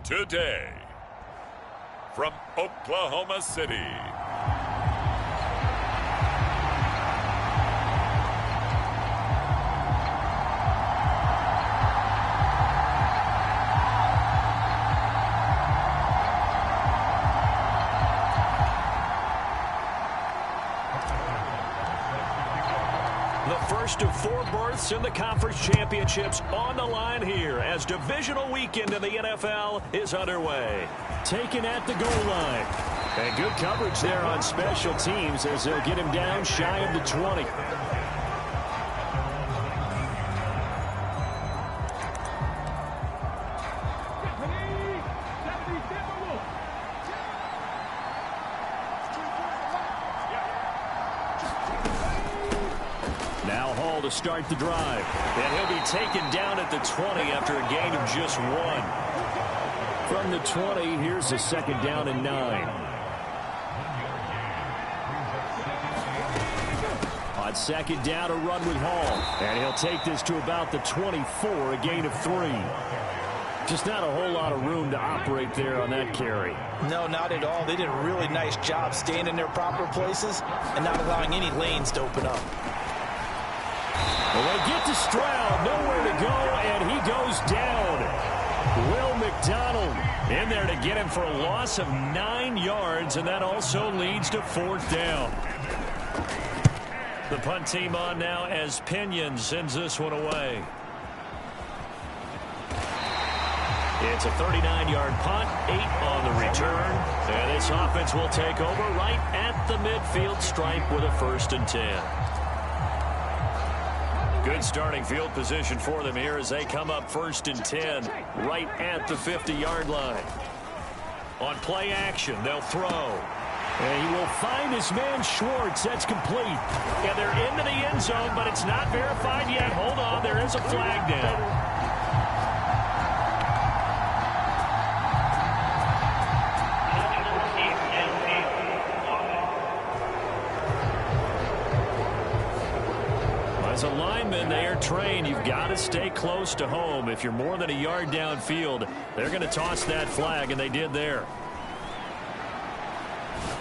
today, from Oklahoma City, the first of 4 berths in the conference championships on the line here as divisional weekend in the NFL is underway. Taken at the goal line. And good coverage there on special teams as they'll get him down shy of the 20. To start the drive, and he'll be taken down at the 20 after a gain of just 1. From the 20, here's a second down and 9. On second down, a run with Hall, and he'll take this to about the 24, a gain of 3. Just not a whole lot of room to operate there on that carry. No, not at all. They did a really nice job staying in their proper places and not allowing any lanes to open up. Well, they get to Stroud, nowhere to go, and he goes down. Will McDonald in there to get him for a loss of 9 yards, and that also leads to 4th down. The punt team on now as Pinion sends this one away. It's a 39-yard punt, 8 on the return, and this offense will take over right at the midfield stripe with a 1st and 10. Good starting field position for them here as they come up 1st and 10 right at the 50-yard line. On play action, they'll throw. And he will find his man Schwartz. That's complete. And they're into the end zone, but it's not verified yet. Hold on, there is a flag down. As a lineman, they are trained. You've got to stay close to home. If you're more than a yard downfield, they're going to toss that flag, and they did there.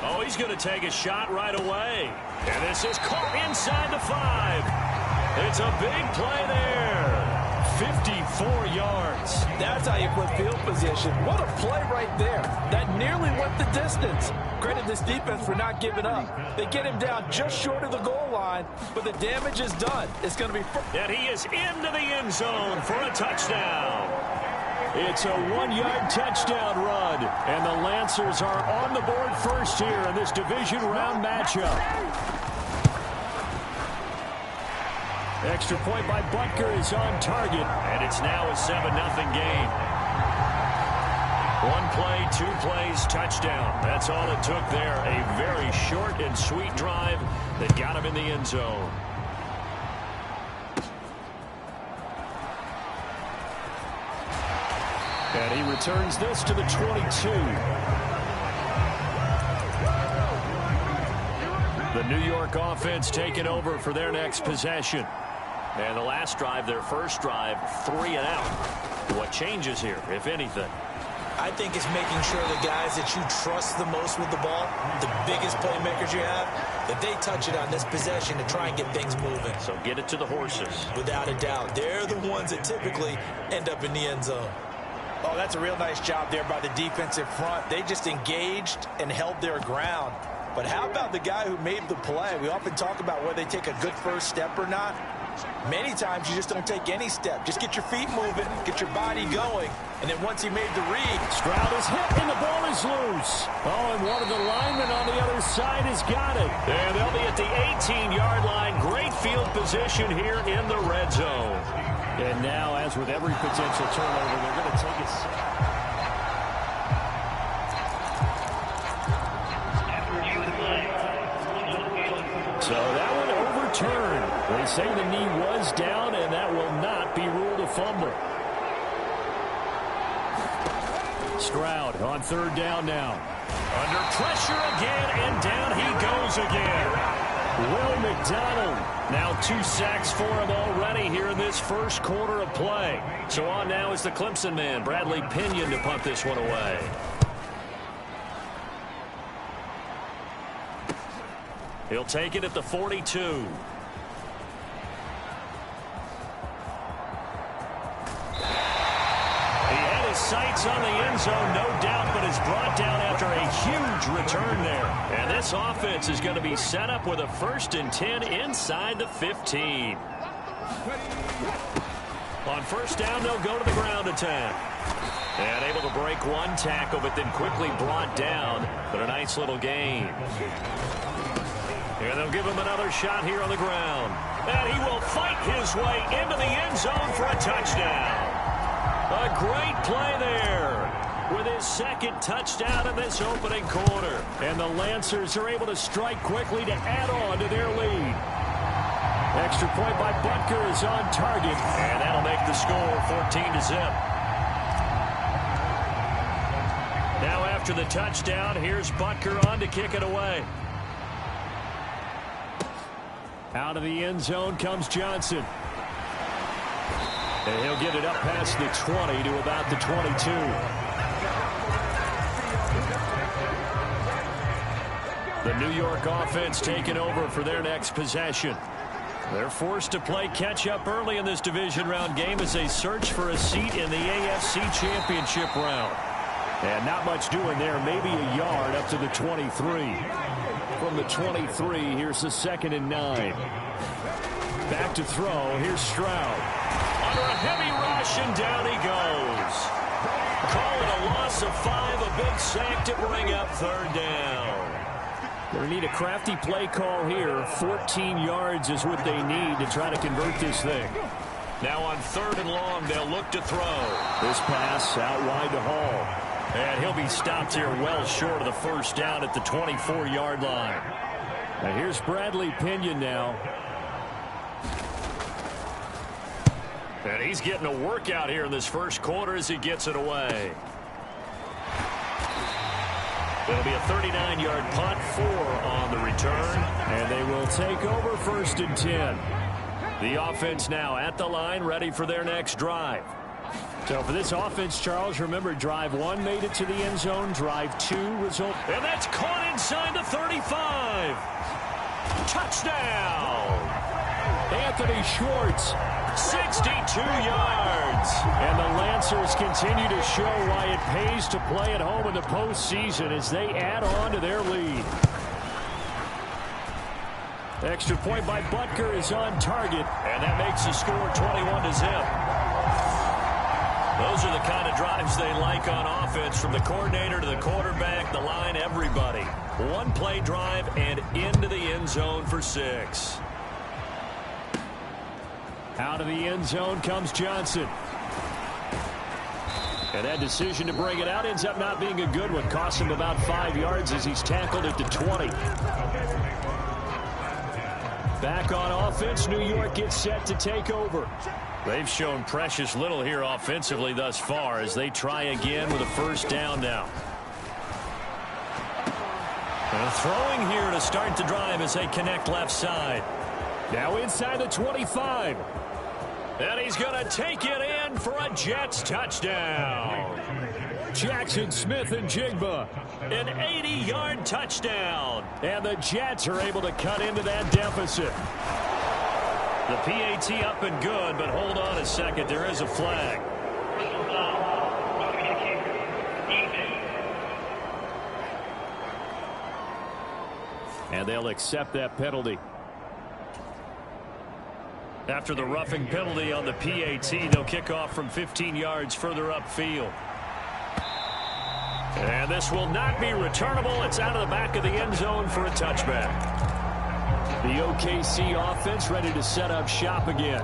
Oh, he's going to take a shot right away. And this is caught inside the 5. It's a big play there. 54 yards. That's how you put field position. What a play right there. That nearly went the distance. Credit this defense for not giving up. They get him down just short of the goal line, but the damage is done. It's going to be... And he is into the end zone for a touchdown. It's a 1-yard touchdown run, and the Lancers are on the board first here in this division round matchup. Extra point by Butker is on target, and it's now a 7-0 game. 1 play, 2 plays, touchdown. That's all it took there. A very short and sweet drive that got him in the end zone. And he returns this to the 22. The New York offense taking over for their next possession. And the last drive, their first drive, 3 and out. What changes here, if anything? I think it's making sure the guys that you trust the most with the ball, the biggest playmakers you have, that they touch it on this possession to try and get things moving. So get it to the horses. Without a doubt. They're the ones that typically end up in the end zone. Oh, that's a real nice job there by the defensive front. They just engaged and held their ground. But how about the guy who made the play? We often talk about whether they take a good first step or not. Many times you just don't take any step. Just get your feet moving, get your body going, and then once he made the read. Stroud is hit, and the ball is loose. Oh, and one of the linemen on the other side has got it. And they'll be at the 18-yard line. Great field position here in the red zone. And now, as with every potential turnover, they're going to take it. So that one overturned. They say the knee was down, and that will not be ruled a fumble. Stroud on 3rd down now. Under pressure again, and down he goes again. Will McDonald. Now 2 sacks for him already here in this first quarter of play. So on now is the Clemson man, Bradley Pinion, to punt this one away. He'll take it at the 42. Sights on the end zone, no doubt, but is brought down after a huge return there. And this offense is going to be set up with a 1st and 10 inside the 15. On 1st down, they'll go to the ground attack. And able to break 1 tackle, but then quickly brought down. But a nice little gain. And they'll give him another shot here on the ground. And he will fight his way into the end zone for a touchdown. A great play there with his 2nd touchdown in this opening quarter. And the Lancers are able to strike quickly to add on to their lead. Extra point by Butker is on target. And that'll make the score 14-0. Now after the touchdown, here's Butker on to kick it away. Out of the end zone comes Johnson. And he'll get it up past the 20 to about the 22. The New York offense taking over for their next possession. They're forced to play catch-up early in this division round game as they search for a seat in the AFC Championship round. And not much doing there, maybe a yard up to the 23. From the 23, here's the 2nd and 9. Back to throw, here's Stroud. Under a heavy rush, and down he goes. Call it a loss of 5, a big sack to bring up 3rd down. They need a crafty play call here. 14 yards is what they need to try to convert this thing. Now on 3rd and long, they'll look to throw. This pass out wide to Hall. And he'll be stopped here well short of the 1st down at the 24-yard line. Now here's Bradley Pinion now. And he's getting a workout here in this first quarter as he gets it away. It'll be a 39-yard punt, 4 on the return. And they will take over 1st and 10. The offense now at the line, ready for their next drive. So for this offense, Charles, remember, drive 1 made it to the end zone. Drive 2 result. And that's caught inside the 35. Touchdown. Anthony Schwartz. 62 yards. And the Lancers continue to show why it pays to play at home in the postseason as they add on to their lead. Extra point by Butker is on target, and that makes the score 21-0. Those are the kind of drives they like on offense, from the coordinator to the quarterback, the line, everybody. 1-play drive and into the end zone for 6. Out of the end zone comes Johnson. And that decision to bring it out ends up not being a good one. Costs him about 5 yards as he's tackled at the 20. Back on offense, New York gets set to take over. They've shown precious little here offensively thus far as they try again with a 1st down now. And throwing here to start the drive as they connect left side. Now inside the 25. And he's going to take it in for a Jets touchdown. Jackson Smith and Jigba. An 80-yard touchdown. And the Jets are able to cut into that deficit. The PAT up and good, but hold on a second. There is a flag. And they'll accept that penalty. After the roughing penalty on the PAT, they'll kick off from 15 yards further upfield. And this will not be returnable. It's out of the back of the end zone for a touchback. The OKC offense ready to set up shop again.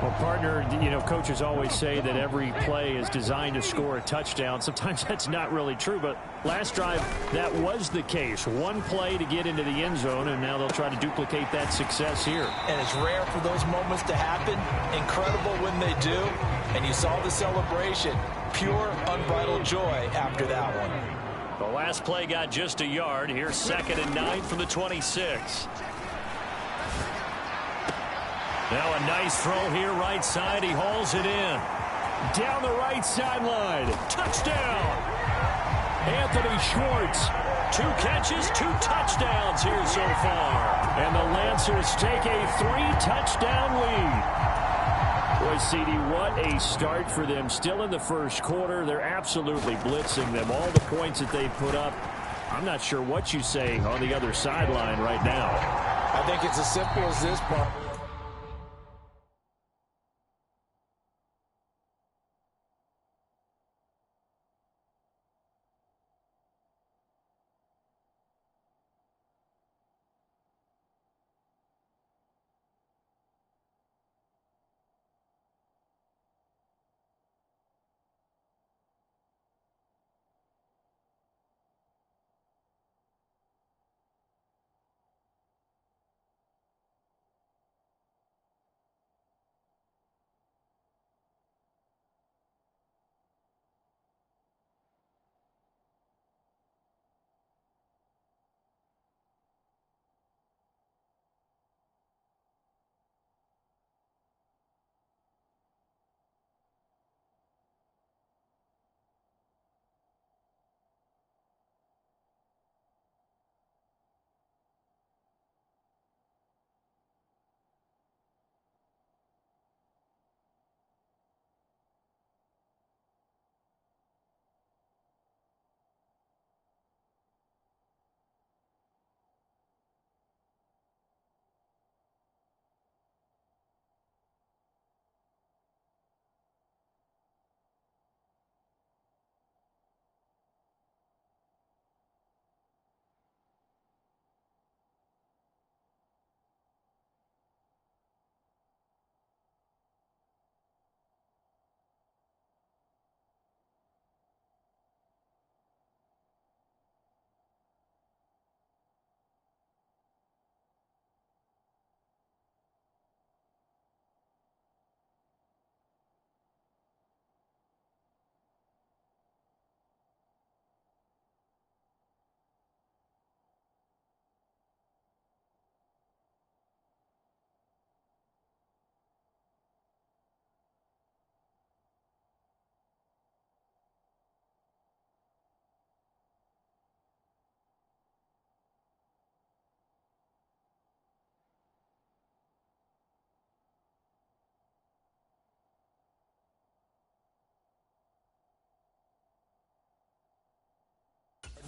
Well, partner, you know, coaches always say that every play is designed to score a touchdown. Sometimes that's not really true, but last drive, that was the case. 1 play to get into the end zone, and now they'll try to duplicate that success here. And it's rare for those moments to happen. Incredible when they do. And you saw the celebration. Pure, unbridled joy after that one. The last play got just a yard. Here's 2nd and 9 from the 26. Now a nice throw here right side. He hauls it in. Down the right sideline. Touchdown. Anthony Schwartz. 2 catches, 2 touchdowns here so far. And the Lancers take a 3-touchdown lead. Boy, CD, what a start for them. Still in the first quarter. They're absolutely blitzing them. All the points that they put up, I'm not sure what you say on the other sideline right now. I think it's as simple as this part.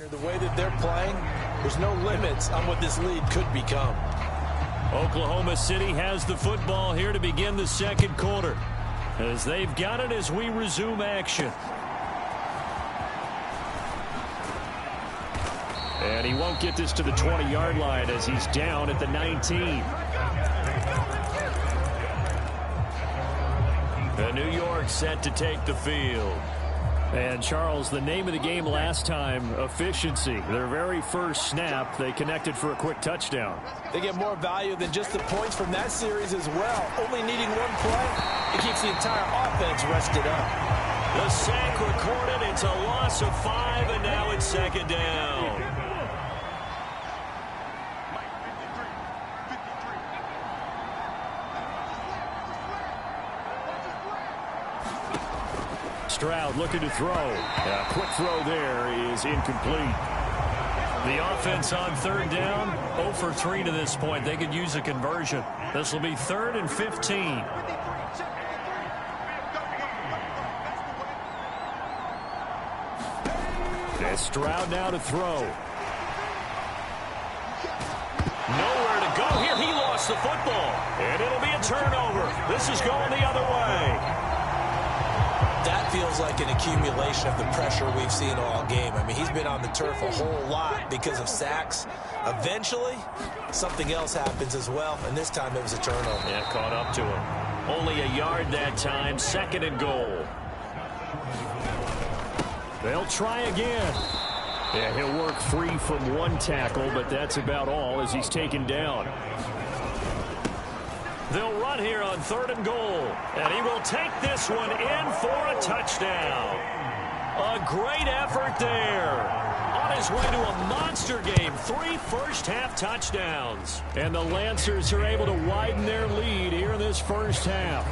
The way that they're playing, there's no limits on what this lead could become. Oklahoma City has the football here to begin the second quarter, as they've got it as we resume action. And he won't get this to the 20-yard line as he's down at the 19. And New York set to take the field. And, Charles, the name of the game last time, efficiency. Their very first snap, they connected for a quick touchdown. They get more value than just the points from that series as well. Only needing one play, it keeps the entire offense rested up. The sack recorded. It's a loss of 5, and now it's second down. Stroud looking to throw. A quick throw there is incomplete. The offense on third down, 0 for 3 to this point. They could use a conversion. This will be 3rd and 15. And Stroud now to throw. Nowhere to go here. He lost the football. And it'll be a turnover. This is going the other way. That feels like an accumulation of the pressure we've seen all game. I mean, he's been on the turf a whole lot because of sacks. Eventually, something else happens as well, and this time it was a turnover. Yeah, caught up to him. Only a yard that time, 2nd and goal. They'll try again. Yeah, he'll work free from 1 tackle, but that's about all as he's taken down. They'll run here on 3rd and goal. And he will take this one in for a touchdown. A great effort there. On on his way to a monster game. 3 first-half touchdowns. And the Lancers are able to widen their lead here in this first half.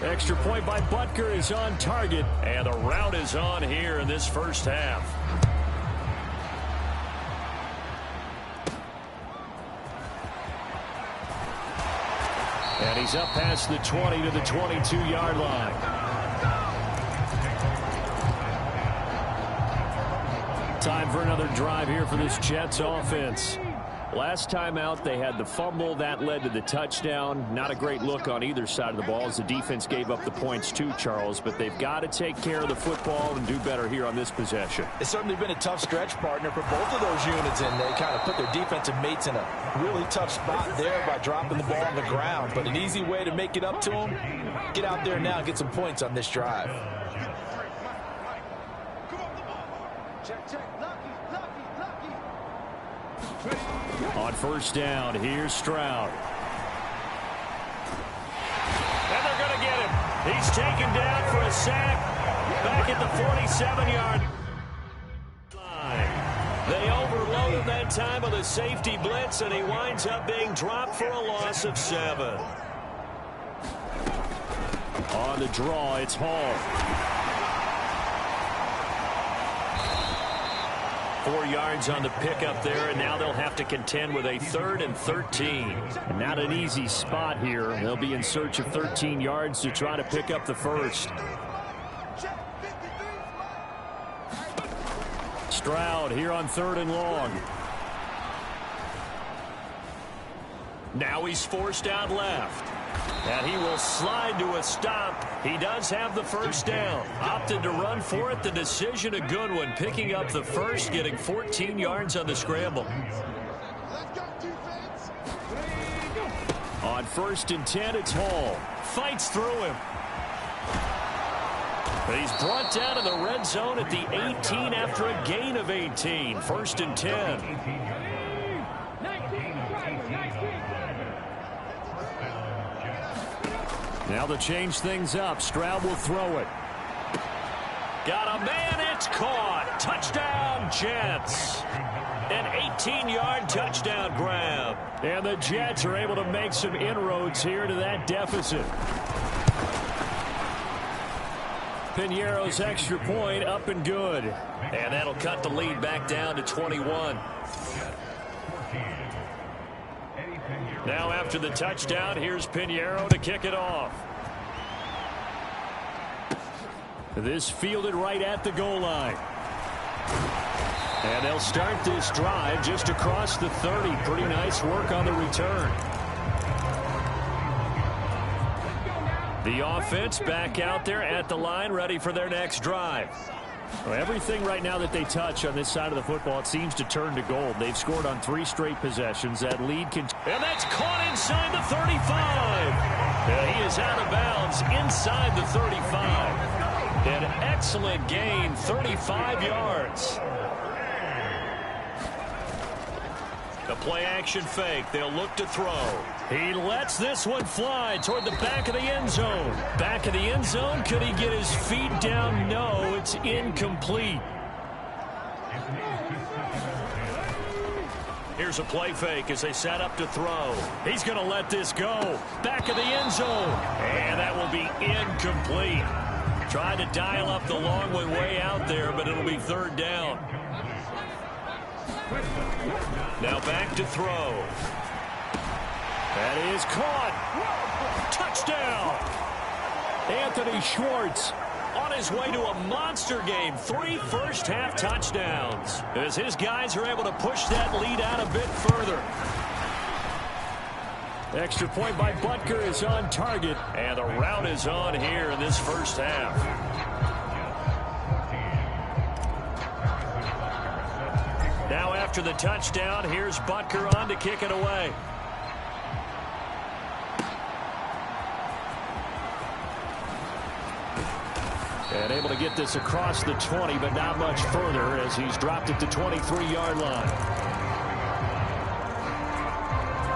Extra point by Butker is on target. And the route is on here in this first half. And he's up past the 20 to the 22-yard line. Time for another drive here for this Jets offense. Last time out, they had the fumble. That led to the touchdown. Not a great look on either side of the ball as the defense gave up the points too, Charles. But they've got to take care of the football and do better here on this possession. It's certainly been a tough stretch, partner, for both of those units, and they kind of put their defensive mates in a really tough spot there by dropping the ball on the ground. But an easy way to make it up to them, get out there now and get some points on this drive. On first down, here's Stroud. And they're going to get him. He's taken down for a sack back at the 47-yard line. They overloaded that time with a safety blitz, and he winds up being dropped for a loss of 7. On the draw, it's Hall. 4 yards on the pickup there, and now they'll have to contend with a 3rd and 13. Not an easy spot here. They'll be in search of 13 yards to try to pick up the first. Stroud here on 3rd and long. Now he's forced out left. And he will slide to a stop. He does have the first down. Opted to run for it. The decision a good one. Picking up the first, getting 14 yards on the scramble. On 1st and 10, it's Hall. Fights through him. But he's brought down in the red zone at the 18 after a gain of 18. 1st and 10. Now to change things up, Stroud will throw it. Got a man, it's caught. Touchdown, Jets. An 18-yard touchdown grab. And the Jets are able to make some inroads here to that deficit. Piñeiro's extra point up and good. And that'll cut the lead back down to 21. Now after the touchdown, here's Piñeiro to kick it off. This fielded right at the goal line. And they'll start this drive just across the 30. Pretty nice work on the return. The offense back out there at the line, ready for their next drive. Well, everything right now that they touch on this side of the football, it seems to turn to gold. They've scored on 3 straight possessions. That lead can... And that's caught inside the 35. He is out of bounds inside the 35. An excellent gain, 35 yards. The play action fake. They'll look to throw. He lets this one fly toward the back of the end zone. Back of the end zone. Could he get his feet down? No, it's incomplete. Here's a play fake as they set up to throw. He's going to let this go. Back of the end zone. And that will be incomplete. Tried to dial up the long way out there, but it'll be 3rd down. Now back to throw. That is caught. Touchdown. Anthony Schwartz on his way to a monster game. 3 first-half touchdowns as his guys are able to push that lead out a bit further. Extra point by Butker is on target, and the route is on here in this first half. Now after the touchdown, here's Butker on to kick it away. And able to get this across the 20, but not much further as he's dropped it to 23-yard line.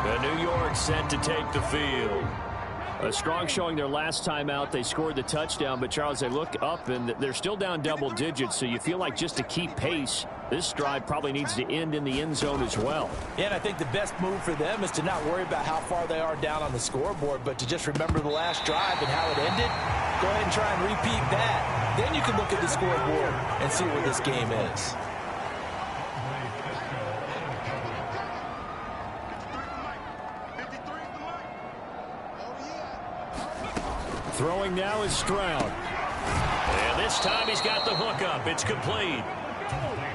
The New York set to take the field. A strong showing their last time out. They scored the touchdown, but Charles, they look up and they're still down double digits, so you feel like just to keep pace, This drive probably needs to end in the end zone as well. Yeah, and I think the best move for them is to not worry about how far they are down on the scoreboard, but to just remember the last drive and how it ended. Go ahead and try and repeat that. Then you can look at the scoreboard and see where this game is. Throwing now is Stroud. And this time he's got the hook up. It's complete.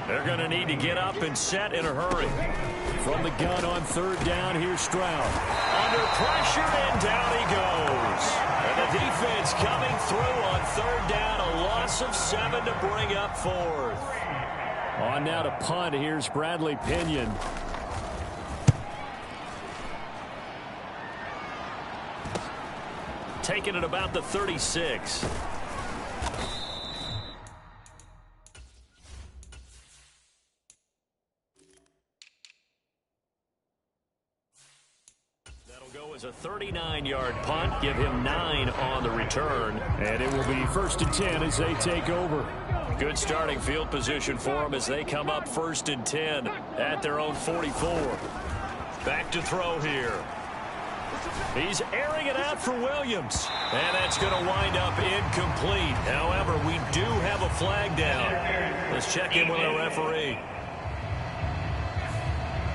They're going to need to get up and set in a hurry. From the gun on third down, here's Stroud. Under pressure, and down he goes. And the defense coming through on third down. A loss of 7 to bring up fourth. On now to punt, here's Bradley Pinion. Taking it about the 36. A 39-yard punt, give him 9 on the return, and it will be 1st and 10 as they take over. Good starting field position for them as they come up 1st and 10 at their own 44. Back to throw here. He's airing it out for Williams, and that's going to wind up incomplete. However, we do have a flag down. Let's check in with our referee.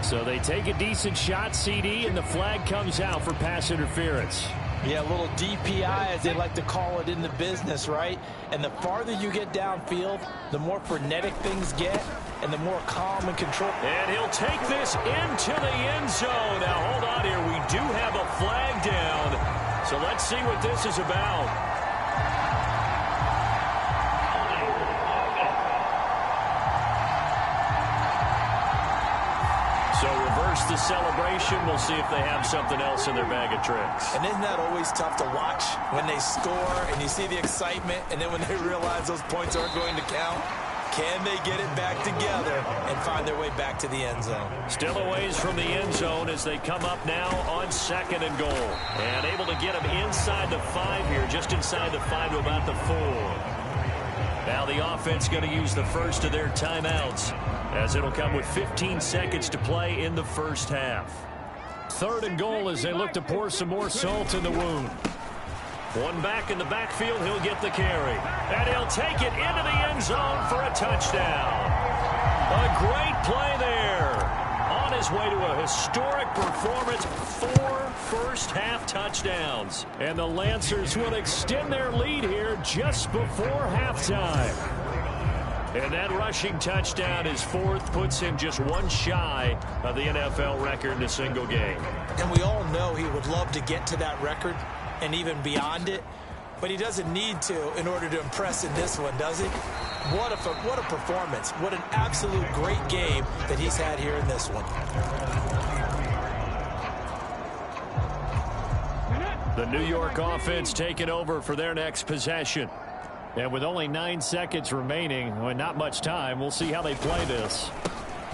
So they take a decent shot, CD, and the flag comes out for pass interference. Yeah, a little DPI, as they like to call it in the business, right? And the farther you get downfield, the more frenetic things get, and the more calm and control. And he'll take this into the end zone. Now, hold on here. We do have a flag down. So let's see what this is about. So reverse the celebration. We'll see if they have something else in their bag of tricks. And isn't that always tough to watch when they score and you see the excitement, and then when they realize those points aren't going to count? Can they get it back together and find their way back to the end zone? Still a ways from the end zone as they come up now on 2nd and goal. And able to get them inside the 5 here, just inside the 5 to about the 4. Now the offense going to use the first of their timeouts, as it'll come with 15 seconds to play in the first half. 3rd and goal as they look to pour some more salt in the wound. One back in the backfield, he'll get the carry. And he'll take it into the end zone for a touchdown. A great play there. On his way to a historic performance, 4 first-half touchdowns. And the Lancers will extend their lead here just before halftime. And that rushing touchdown is 4th, puts him just 1 shy of the NFL record in a single game. And we all know he would love to get to that record and even beyond it, but he doesn't need to in order to impress in this one, does he? What a performance. What an absolute great game that he's had here in this one. The New York offense taking over for their next possession. And with only 9 seconds remaining, well, not much time, we'll see how they play this.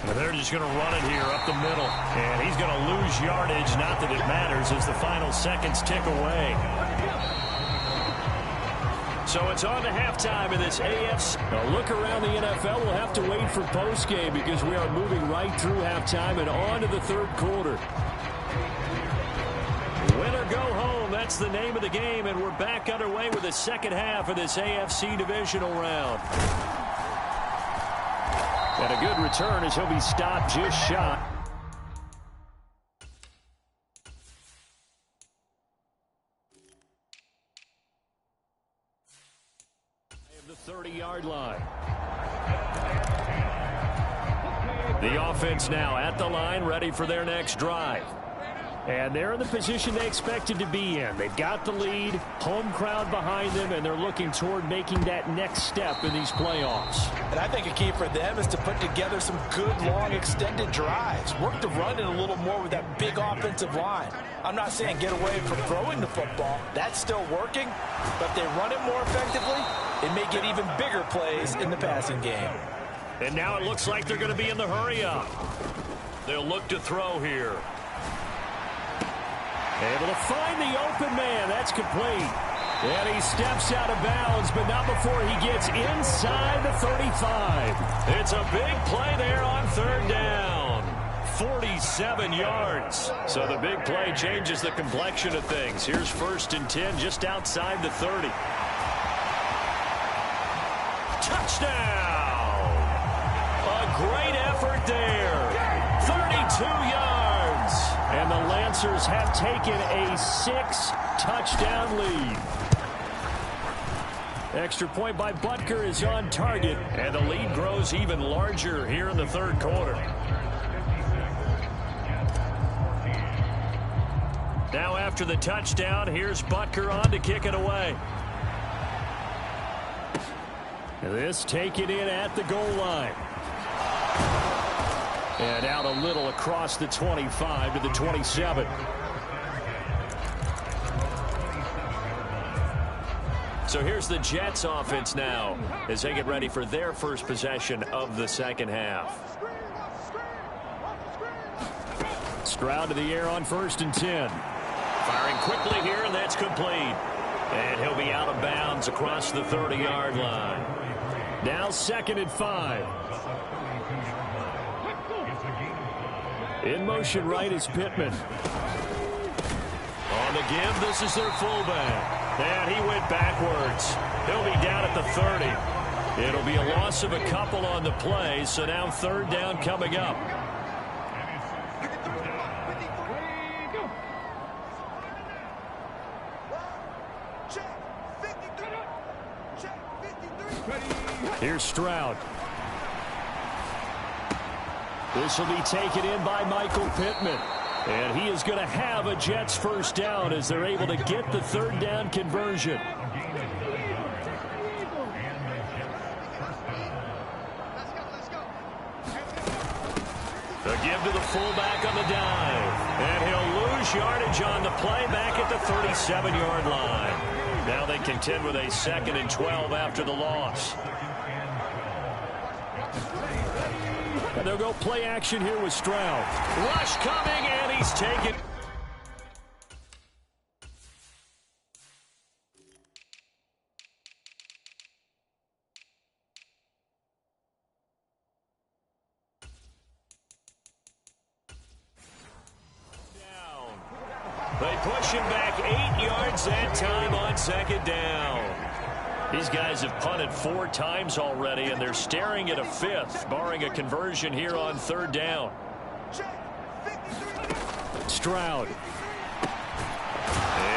And they're just going to run it here up the middle. And he's going to lose yardage, not that it matters, as the final seconds tick away. So it's on to halftime in this AFC. A look around the NFL. We'll have to wait for postgame because we are moving right through halftime and on to the 3rd quarter. Win or go home, that's the name of the game, and we're back underway with the second half of this AFC divisional round. And a good return as he'll be stopped just shot. The 30-yard line. The offense now at the line, ready for their next drive. And they're in the position they expected to be in. They've got the lead, home crowd behind them, and they're looking toward making that next step in these playoffs. And I think a key for them is to put together some good, long, extended drives. Work the run in a little more with that big offensive line. I'm not saying get away from throwing the football. That's still working. But if they run it more effectively, it may get even bigger plays in the passing game. And now it looks like they're going to be in the hurry-up. They'll look to throw here. Able to find the open man. That's complete. And he steps out of bounds, but not before he gets inside the 35. It's a big play there on third down. 47 yards. So the big play changes the complexion of things. Here's 1st and 10 just outside the 30. Touchdown! A great effort there. 32 yards. And the Lancers have taken a 6-touchdown lead. Extra point by Butker is on target, and the lead grows even larger here in the third quarter. Now after the touchdown, here's Butker on to kick it away. This taken in at the goal line. And out a little across the 25 to the 27. So here's the Jets offense now as they get ready for their first possession of the second half. Stroud to the air on 1st and 10. Firing quickly here, and that's complete. And he'll be out of bounds across the 30-yard line. Now 2nd and 5. In motion right is Pittman. On the give, this is their fullback. And he went backwards. He'll be down at the 30. It'll be a loss of a couple on the play, so now 3rd down coming up. Here's Stroud. This will be taken in by Michael Pittman. And he is going to have a Jets 1st down as they're able to get the 3rd down conversion. The give to the fullback on the dive. And he'll lose yardage on the play back at the 37-yard line. Now they contend with a 2nd and 12 after the loss. And they'll go play action here with Stroud. Rush coming, and he's taken. Down. They push him back 8 yards that time on 2nd down. These guys have punted 4 times already, and they're staring at a 5th, barring a conversion here on 3rd down. Stroud.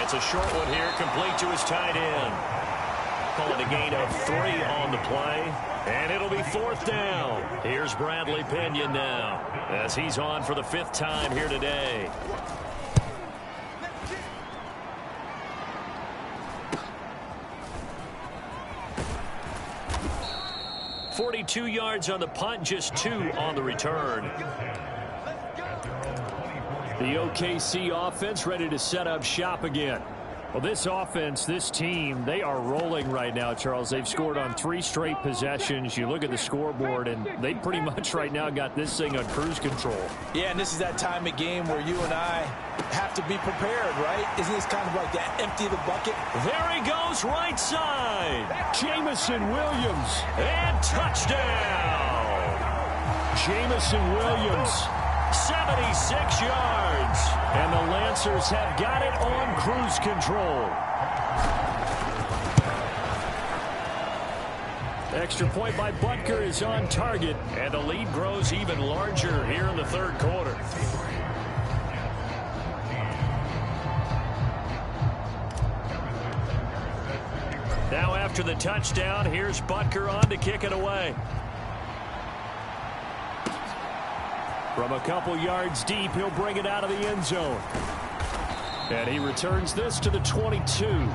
It's a short one here, complete to his tight end. Calling a gain of 3 on the play, and it'll be 4th down. Here's Bradley Pinion now, as he's on for the 5th time here today. 42 yards on the punt, just 2 on the return. The OKC offense ready to set up shop again. Well, this offense, this team, they are rolling right now, Charles. They've scored on 3 straight possessions. You look at the scoreboard, and they pretty much right now got this thing on cruise control. Yeah, and this is that time of game where you and I have to be prepared, right? Isn't this kind of like that empty the bucket? There he goes, right side. Jamison Williams. And touchdown. Jamison Williams. 76 yards. And the Lancers have got it on cruise control. Extra point by Butker is on target. And the lead grows even larger here in the 3rd quarter. Now after the touchdown, here's Butker on to kick it away. From a couple yards deep, he'll bring it out of the end zone. And he returns this to the 22.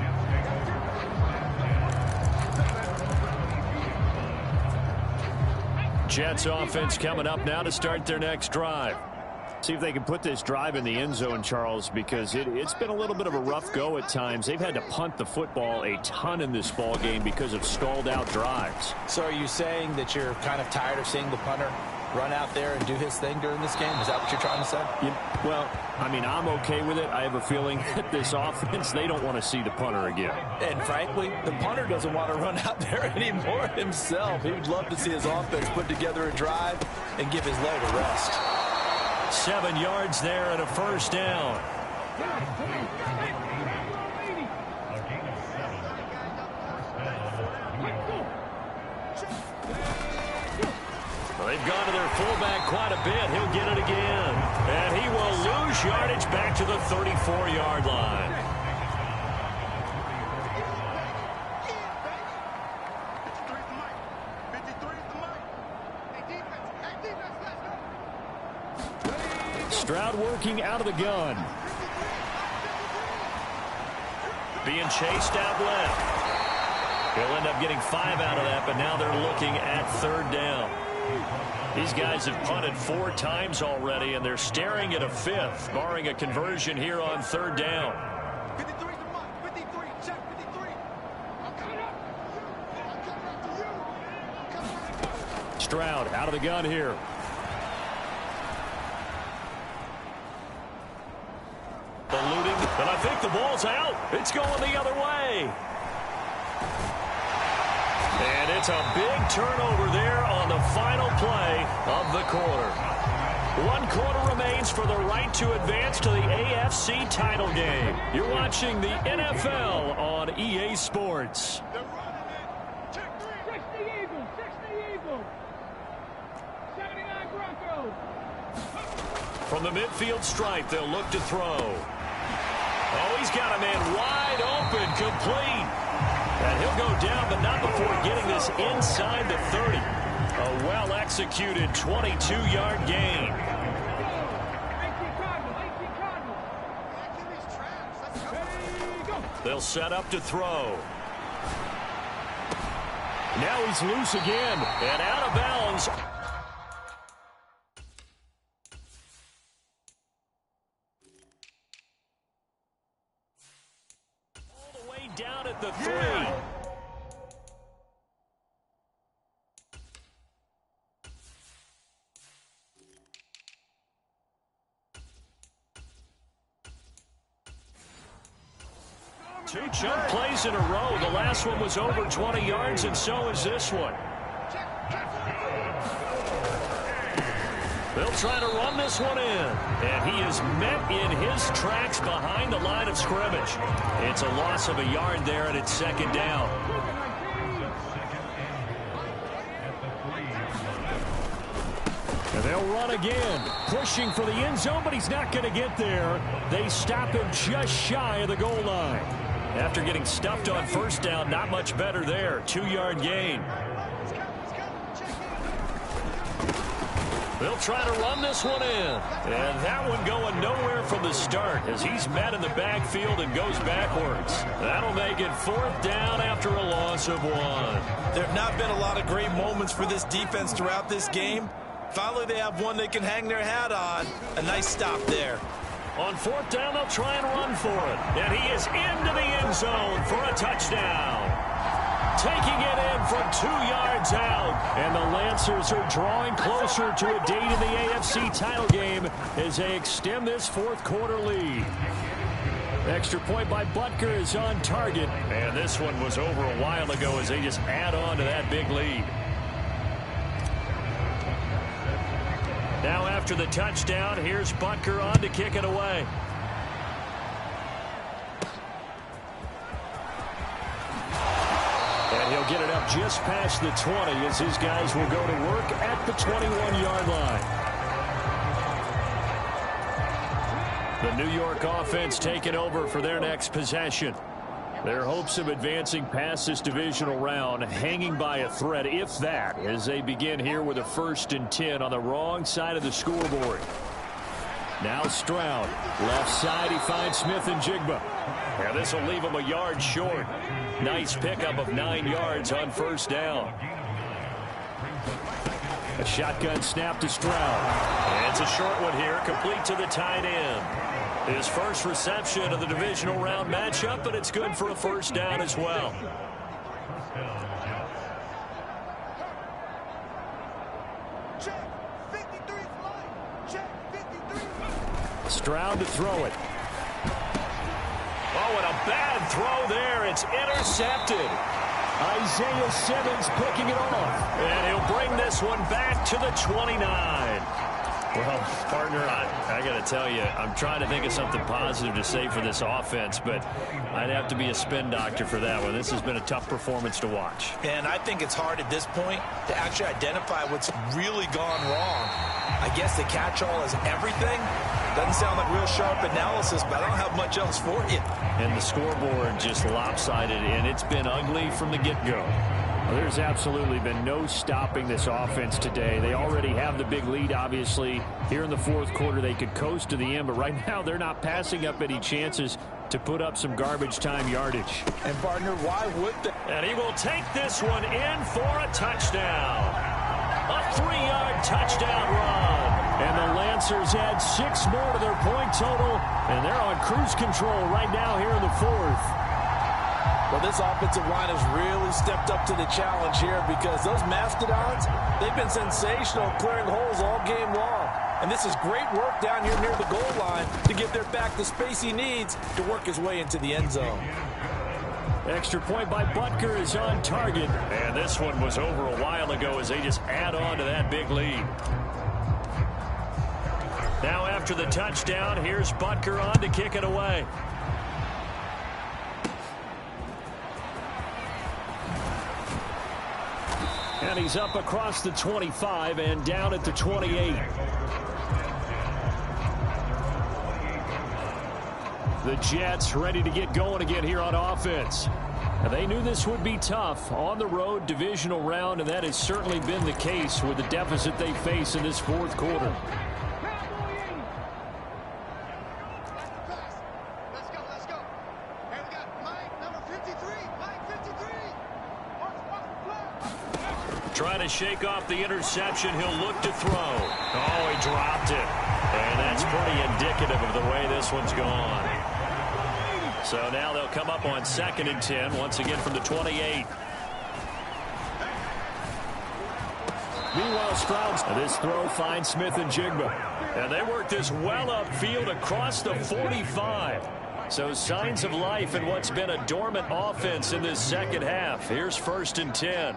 Jets offense coming up now to start their next drive. See if they can put this drive in the end zone, Charles, because it's been a little bit of a rough go at times. They've had to punt the football a ton in this ball game because of stalled out drives. So are you saying that you're kind of tired of seeing the punter run out there and do his thing during this game? Is that what you're trying to say? Yeah, well, I mean, I'm okay with it. I have a feeling that this offense, they don't want to see the punter again. And frankly, the punter doesn't want to run out there anymore himself. He would love to see his offense put together a drive and give his leg a rest. 7 yards there and a first down. They've gone to their fullback quite a bit. He'll get it again. And he will lose yardage back to the 34-yard line. Stroud working out of the gun. Being chased out left. He'll end up getting 5 out of that, but now they're looking at 3rd down. These guys have punted 4 times already, and they're staring at a 5th, barring a conversion here on 3rd down. 53 to Mike. 53. Check 53. I'm coming up. I'm coming after you. Stroud out of the gun here. Eluding, and I think the ball's out. It's going the other way. And it's a big turnover there on the final play of the quarter. 1 quarter remains for the right to advance to the AFC title game. You're watching the NFL on EA Sports. They're running it. Check 3. 60 Eagles. 60 Eagles. 79 Broncos. From the midfield stripe, they'll look to throw. Oh, he's got a man wide open, complete. And he'll go down, but not before getting this inside the 30. A well-executed 22-yard gain. They'll set up to throw. Now he's loose again and out of bounds. All the way down at the 3. Two jump plays in a row. The last one was over 20 yards, and so is this one. They'll try to run this one in. And he is met in his tracks behind the line of scrimmage. It's a loss of a yard there, and it's 2nd down. And they'll run again, pushing for the end zone, but he's not going to get there. They stop him just shy of the goal line. After getting stuffed on 1st down, not much better there. 2-yard gain. They'll try to run this one in. And that one going nowhere from the start as he's met in the backfield and goes backwards. That'll make it 4th down after a loss of 1. There have not been a lot of great moments for this defense throughout this game. Finally, they have one they can hang their hat on. A nice stop there. On 4th down, they'll try and run for it. And he is into the end zone for a touchdown. Taking it in from 2 yards out. And the Lancers are drawing closer to a date in the AFC title game as they extend this 4th quarter lead. Extra point by Butker is on target. And this one was over a while ago as they just add on to that big lead. Now after the touchdown, here's Butker on to kick it away. And he'll get it up just past the 20 as his guys will go to work at the 21-yard line. The New York offense taking over for their next possession. Their hopes of advancing past this divisional round hanging by a thread, if that, as they begin here with a 1st and 10 on the wrong side of the scoreboard. Now Stroud. Left side, he finds Smith and Jigba. And this will leave him a yard short. Nice pickup of 9 yards on 1st down. A shotgun snap to Stroud. And it's a short one here, complete to the tight end. His first reception of the divisional round matchup, but it's good for a 1st down as well. Stroud to throw it. Oh, and a bad throw there. It's intercepted. Isaiah Simmons picking it off. And he'll bring this one back to the 29. Well, partner, I got to tell you, I'm trying to think of something positive to say for this offense, but I'd have to be a spin doctor for that one. This has been a tough performance to watch. And I think it's hard at this point to actually identify what's really gone wrong. I guess the catch-all is everything. Doesn't sound like real sharp analysis, but I don't have much else for you. And the scoreboard just lopsided, and it's been ugly from the get-go. Well, there's absolutely been no stopping this offense today. They already have the big lead, obviously. Here in the fourth quarter, they could coast to the end, but right now they're not passing up any chances to put up some garbage time yardage. And, partner, why would they? And he will take this one in for a touchdown. A 3-yard touchdown run. And the Lancers add 6 more to their point total, and they're on cruise control right now here in the fourth. Well, this offensive line has really stepped up to the challenge here because those Mastodons, they've been sensational clearing holes all game long. And this is great work down here near the goal line to get their back the space he needs to work his way into the end zone. Extra point by Butker is on target. And this one was over a while ago as they just add on to that big lead. Now after the touchdown, here's Butker on to kick it away. And he's up across the 25 and down at the 28. The Jets ready to get going again here on offense. And they knew this would be tough on the road divisional round, and that has certainly been the case with the deficit they face in this fourth quarter. Let's go. Hey, we got Mike, number 53. Mike 53. Trying to shake off the interception. He'll look to throw. Oh, he dropped it. And that's pretty indicative of the way this one's gone. So now they'll come up on 2nd and 10, once again from the 28. Meanwhile, Stroud, this throw finds Smith and Jigba. And they work this well upfield across the 45. So signs of life in what's been a dormant offense in this second half. Here's 1st and 10.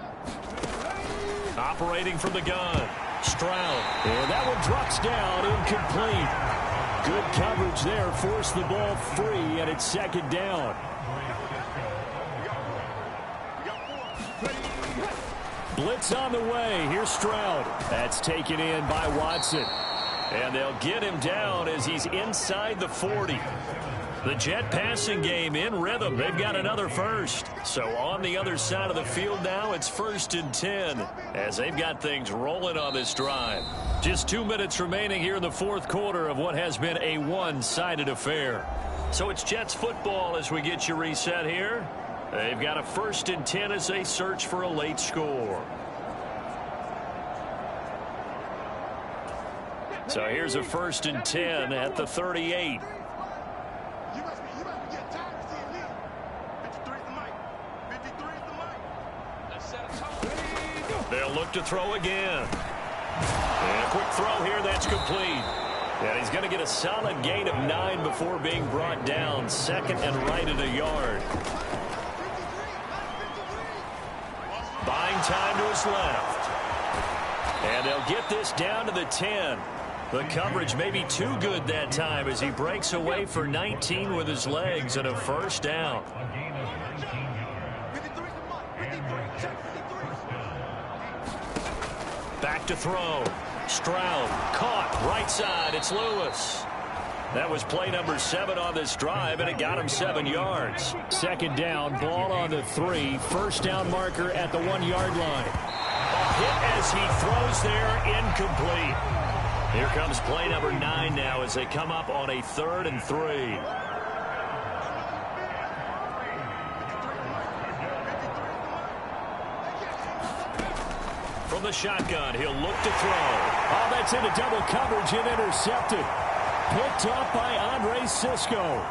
Operating from the gun. Stroud. And that one drops down, incomplete. Good coverage there. Forced the ball free, and it's 2nd down. Blitz on the way. Here's Stroud. That's taken in by Watson. And they'll get him down as he's inside the 40. The Jet passing game in rhythm. They've got another first. So on the other side of the field now, it's 1st and 10 as they've got things rolling on this drive. Just 2 minutes remaining here in the fourth quarter of what has been a one-sided affair. So it's Jets football as we get you reset here. They've got a 1st and 10 as they search for a late score. So here's a 1st and 10 at the 38. You must be getting tired of seeing me. 53 is the mic. 53 is the mic. Let's set a tone. They'll look to throw again. And a quick throw here, that's complete. And he's going to get a solid gain of 9 before being brought down. 2nd and right at a yard. Buying time to his left. And they'll get this down to the 10. The coverage may be too good that time as he breaks away for 19 with his legs and a 1st down. 53 is the mic. 53. Check 53. Back to throw. Stroud caught right side. It's Lewis. That was play number 7 on this drive, and it got him 7 yards. 2nd down, ball on the 3. 1st down marker at the 1-yard line. A hit as he throws there, incomplete. Here comes play number 9 now as they come up on a 3rd and 3. From the shotgun, he'll look to throw. Oh, that's into double coverage and intercepted. Picked up by Andre Cisco.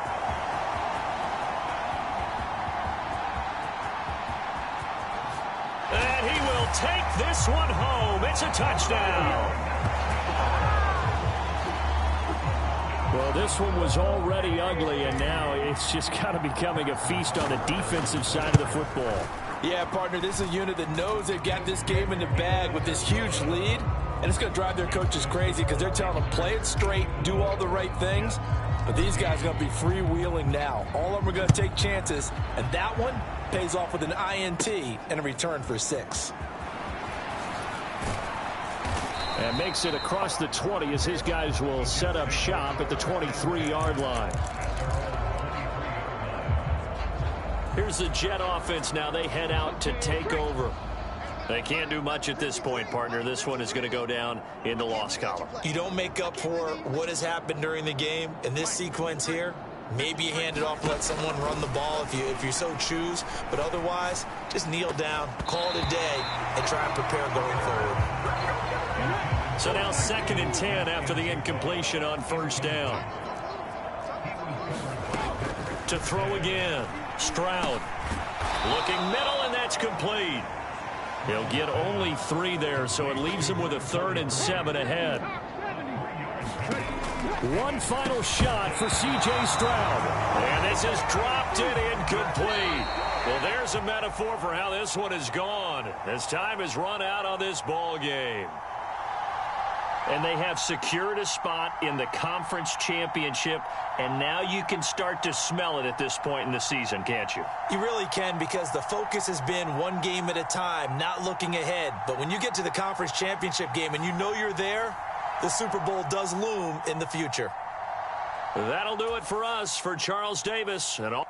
And he will take this one home. It's a touchdown. Well, this one was already ugly, and now it's just kind of becoming a feast on the defensive side of the football. Yeah, partner, this is a unit that knows they've got this game in the bag with this huge lead, and it's going to drive their coaches crazy because they're telling them play it straight, do all the right things, but these guys are going to be freewheeling now. All of them are going to take chances, and that one pays off with an INT and a return for 6. And makes it across the 20 as his guys will set up shop at the 23-yard line. Here's the Jet offense now. They head out to take over. They can't do much at this point, partner. This one is going to go down in the loss column. You don't make up for what has happened during the game. In this sequence here, maybe you hand it off, let someone run the ball if you so choose. But otherwise, just kneel down, call it a day, and try and prepare going forward. So now 2nd and 10 after the incompletion on 1st down. To throw again. Stroud looking middle, and that's complete. He'll get only 3 there, so it leaves him with a 3rd and 7 ahead. One final shot for C.J. Stroud. And this has dropped it incomplete. Well, there's a metaphor for how this one is gone. As time has run out on this ball game. And they have secured a spot in the conference championship, and now you can start to smell it at this point in the season, can't you? You really can, because the focus has been one game at a time, not looking ahead. But when you get to the conference championship game and you know you're there, the Super Bowl does loom in the future. That'll do it for us. For Charles Davis and all.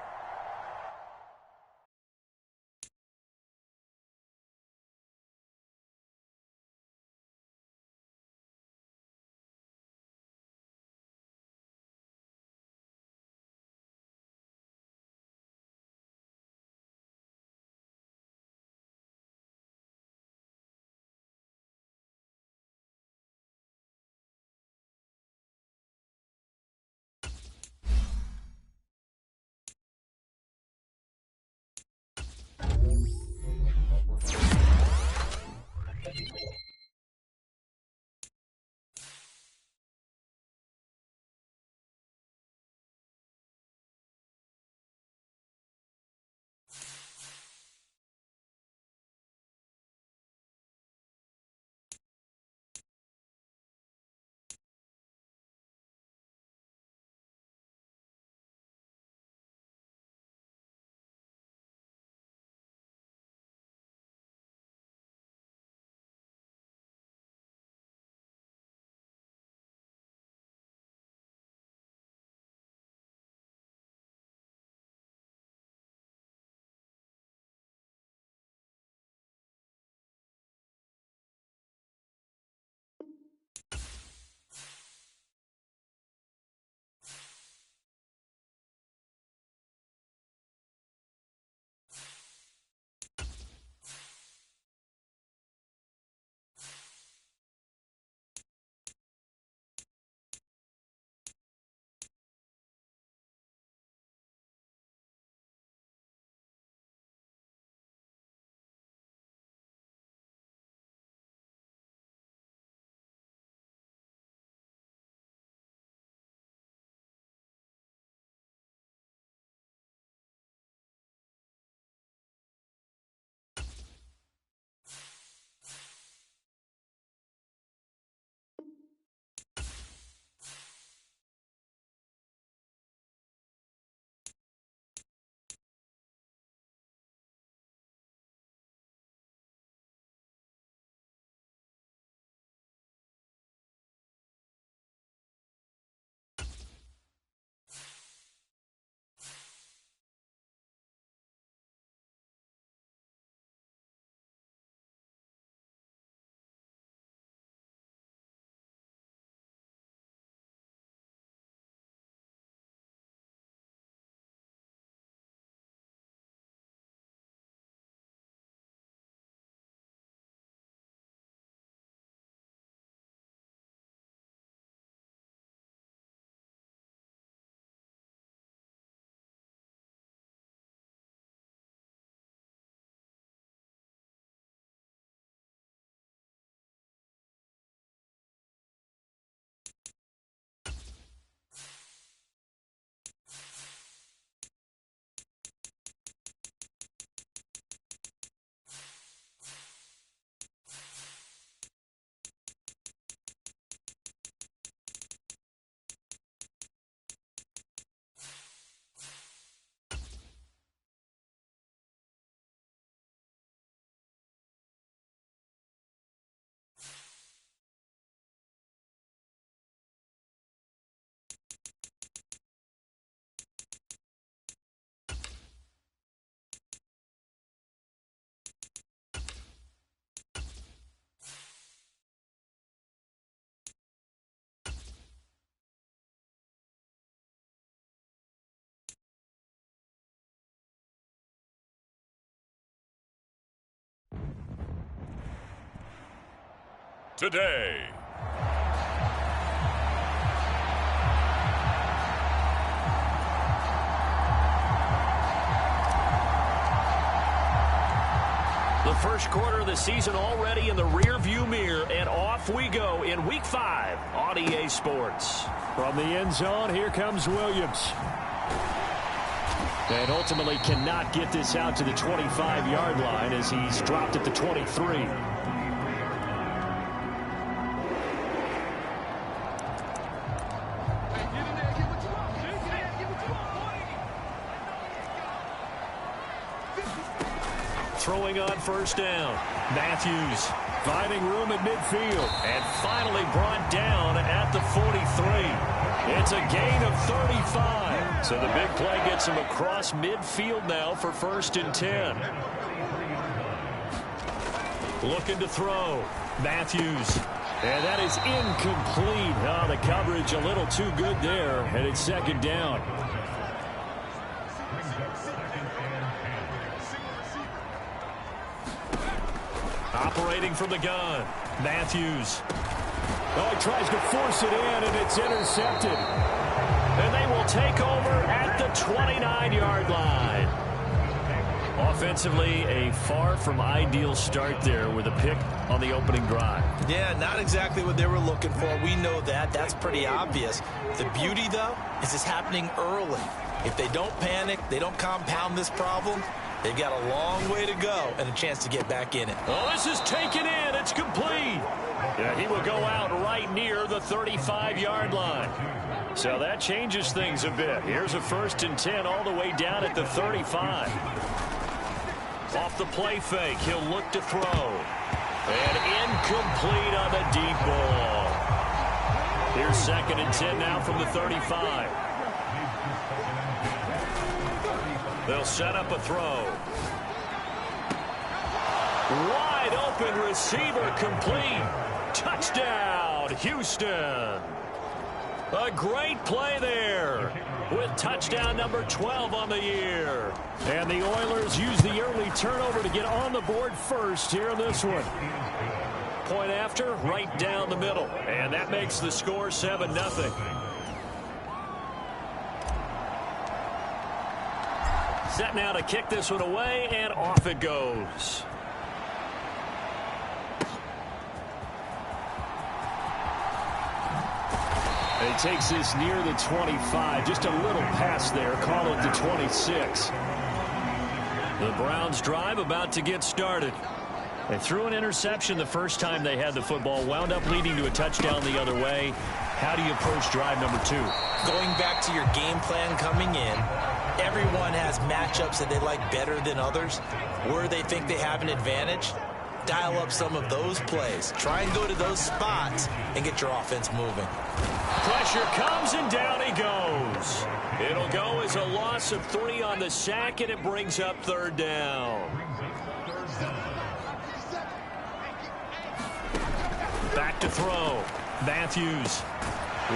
today. The first quarter of the season already in the rearview mirror, and off we go in Week 5 on EA Sports. From the end zone, here comes Williams. And ultimately cannot get this out to the 25-yard line as he's dropped at the 23. Throwing on first down. Matthews finding room at midfield. And finally brought down at the 43. It's a gain of 35. So the big play gets him across midfield now for 1st and 10. Looking to throw. Matthews. And that is incomplete. Oh, the coverage a little too good there. And it's 2nd down. Operating from the gun. Matthews. Oh, he tries to force it in, and it's intercepted. And they will take over at the 29-yard line. Offensively, a far from ideal start there with a pick on the opening drive. Yeah, not exactly what they were looking for. We know that. That's pretty obvious. The beauty, though, is it's happening early. If they don't panic, they don't compound this problem, they've got a long way to go and a chance to get back in it. Oh, this is taken in. It's complete. Yeah, he will go out right near the 35-yard line. So that changes things a bit. Here's a 1st and 10 all the way down at the 35. Off the play fake, he'll look to throw. And incomplete on the deep ball. Here's 2nd and 10 now from the 35. They'll set up a throw. Wide open receiver complete. Touchdown, Houston. A great play there with touchdown number 12 on the year. And the Oilers use the early turnover to get on the board first here in this one. Point after, right down the middle. And that makes the score 7-0. Set now to kick this one away, and off it goes. And he takes this near the 25. Just a little pass there. Call it the 26. The Browns drive about to get started. They threw an interception the first time they had the football, wound up leading to a touchdown the other way. How do you approach drive number 2? Going back to your game plan coming in, everyone has matchups that they like better than others. Where they think they have an advantage, dial up some of those plays. Try and go to those spots and get your offense moving. Pressure comes, and down he goes. It'll go as a loss of 3 on the sack, and it brings up 3rd down. Back to throw. Matthews.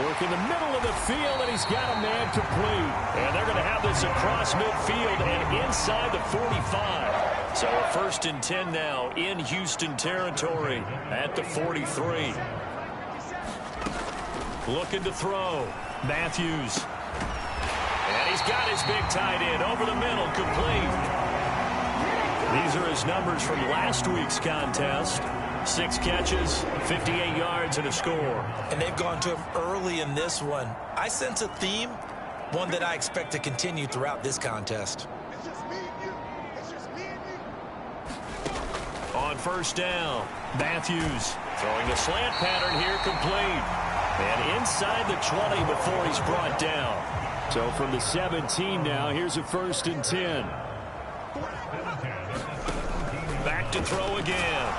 Work in the middle of the field, and he's got a man complete. And they're going to have this across midfield and inside the 45. So a 1st and 10 now in Houston territory at the 43. Looking to throw. Matthews. And he's got his big tight end over the middle, complete. These are his numbers from last week's contest. 6 catches, 58 yards, and a score. And they've gone to him early in this one. I sense a theme, one that I expect to continue throughout this contest. It's just me and you. It's just me and you. On 1st down, Matthews throwing a slant pattern here, complete. And inside the 20 before he's brought down. So from the 17 now, here's a 1st and 10. Back to throw again.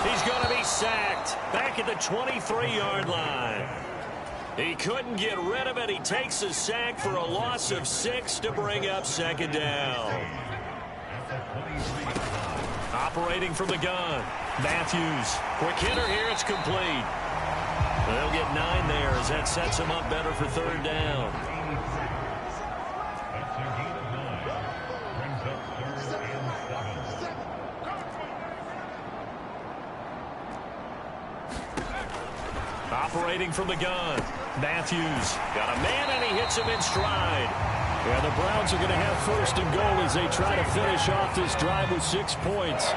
He's going to be sacked back at the 23-yard line. He couldn't get rid of it. He takes a sack for a loss of 6 to bring up 2nd down. Operating from the gun. Matthews. Quick hitter here. It's complete. They'll get 9 there as that sets him up better for 3rd down. Operating from the gun. Matthews got a man, and he hits him in stride. Yeah, the Browns are going to have first and goal as they try to finish off this drive with 6 points.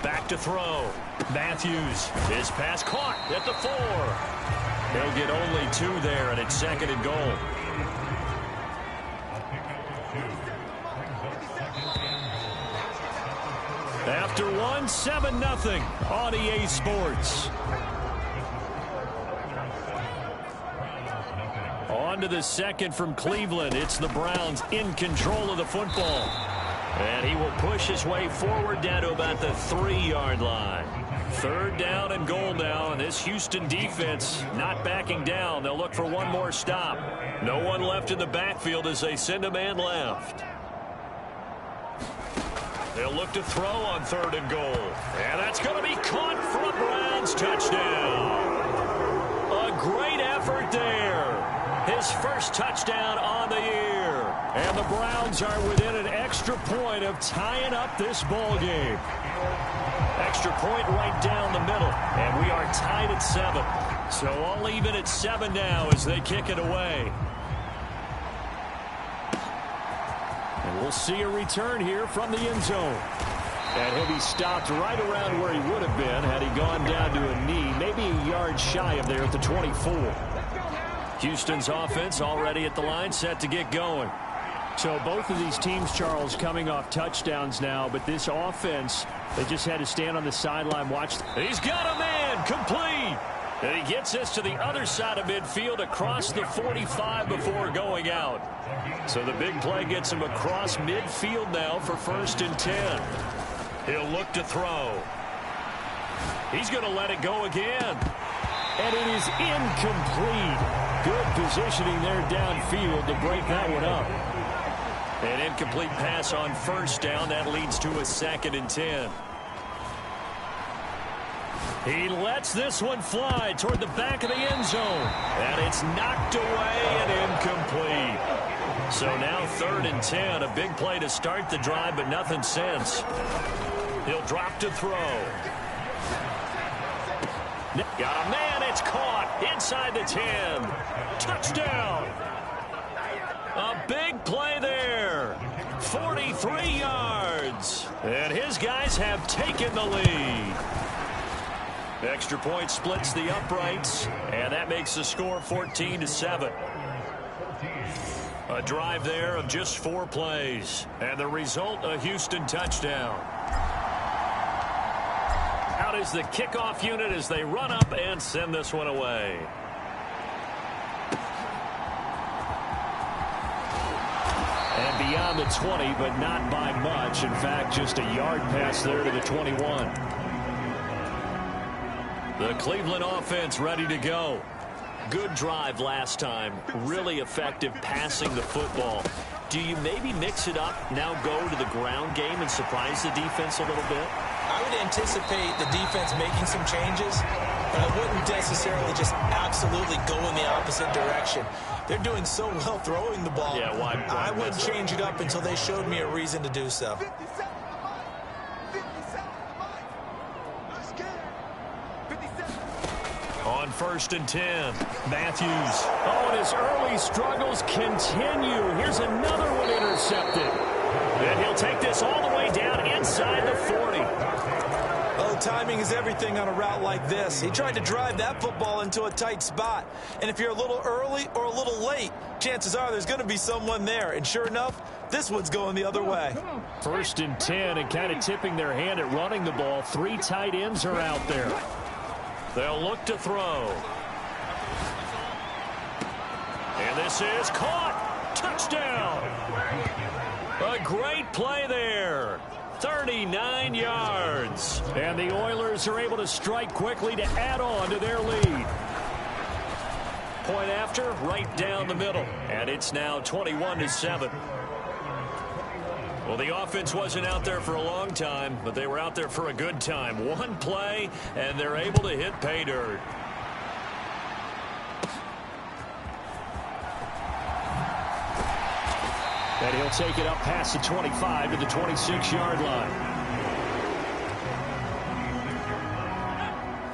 Back to throw. Matthews, his pass caught at the 4. They'll get only 2 there, and it's second and goal. After 1, 7-0 on EA Sports. On to the second from Cleveland. It's the Browns in control of the football. And he will push his way forward down to about the 3-yard line. 3rd down and goal now, and this Houston defense not backing down. They'll look for one more stop. No one left in the backfield as they send a man left. They'll look to throw on 3rd and goal. And that's going to be caught for a Browns touchdown. A great effort there. His first touchdown on the year. And the Browns are within an extra point of tying up this ball game. Extra point right down the middle. And we are tied at 7. So all even at 7 now as they kick it away. And we'll see a return here from the end zone. And he'll be stopped right around where he would have been had he gone down to a knee, maybe a yard shy of there at the 24. Houston's offense already at the line, set to get going. So both of these teams, Charles, coming off touchdowns now, but this offense, they just had to stand on the sideline, watch. He's got a man, complete. And he gets us to the other side of midfield across the 45 before going out. So the big play gets him across midfield now for 1st and 10. He'll look to throw. He's going to let it go again. And it is incomplete. Good positioning there downfield to break that one up. An incomplete pass on 1st down. That leads to a 2nd and 10. He lets this one fly toward the back of the end zone. And it's knocked away and incomplete. So now 3rd and 10. A big play to start the drive, but nothing since. He'll drop to throw. Got a man. It's caught inside the 10. Touchdown. A big play there. 43 yards. And his guys have taken the lead. Extra point splits the uprights, and that makes the score 14-7. A drive there of just 4 plays, and the result, a Houston touchdown. Out is the kickoff unit as they run up and send this one away. And beyond the 20, but not by much. In fact, just a yard pass there to the 21. The Cleveland offense ready to go. Good drive last time. Really effective passing the football. Do you maybe mix it up, now go to the ground game and surprise the defense a little bit? I would anticipate the defense making some changes, but I wouldn't necessarily just absolutely go in the opposite direction. They're doing so well throwing the ball. Yeah, why I wouldn't change it up until they showed me a reason to do so. On 1st and 10, Matthews. Oh, and his early struggles continue. Here's another one intercepted. And he'll take this all the way down inside the 40. Well, timing is everything on a route like this. He tried to drive that football into a tight spot. And if you're a little early or a little late, chances are there's going to be someone there. And sure enough, this one's going the other way. 1st and 10, and kind of tipping their hand at running the ball. 3 tight ends are out there. They'll look to throw. And this is caught. Touchdown. A great play there. 39 yards. And the Oilers are able to strike quickly to add on to their lead. Point after, right down the middle. And it's now 21-7. Well, the offense wasn't out there for a long time, but they were out there for a good time. One play, and they're able to hit pay dirt. And he'll take it up past the 25 to the 26-yard line.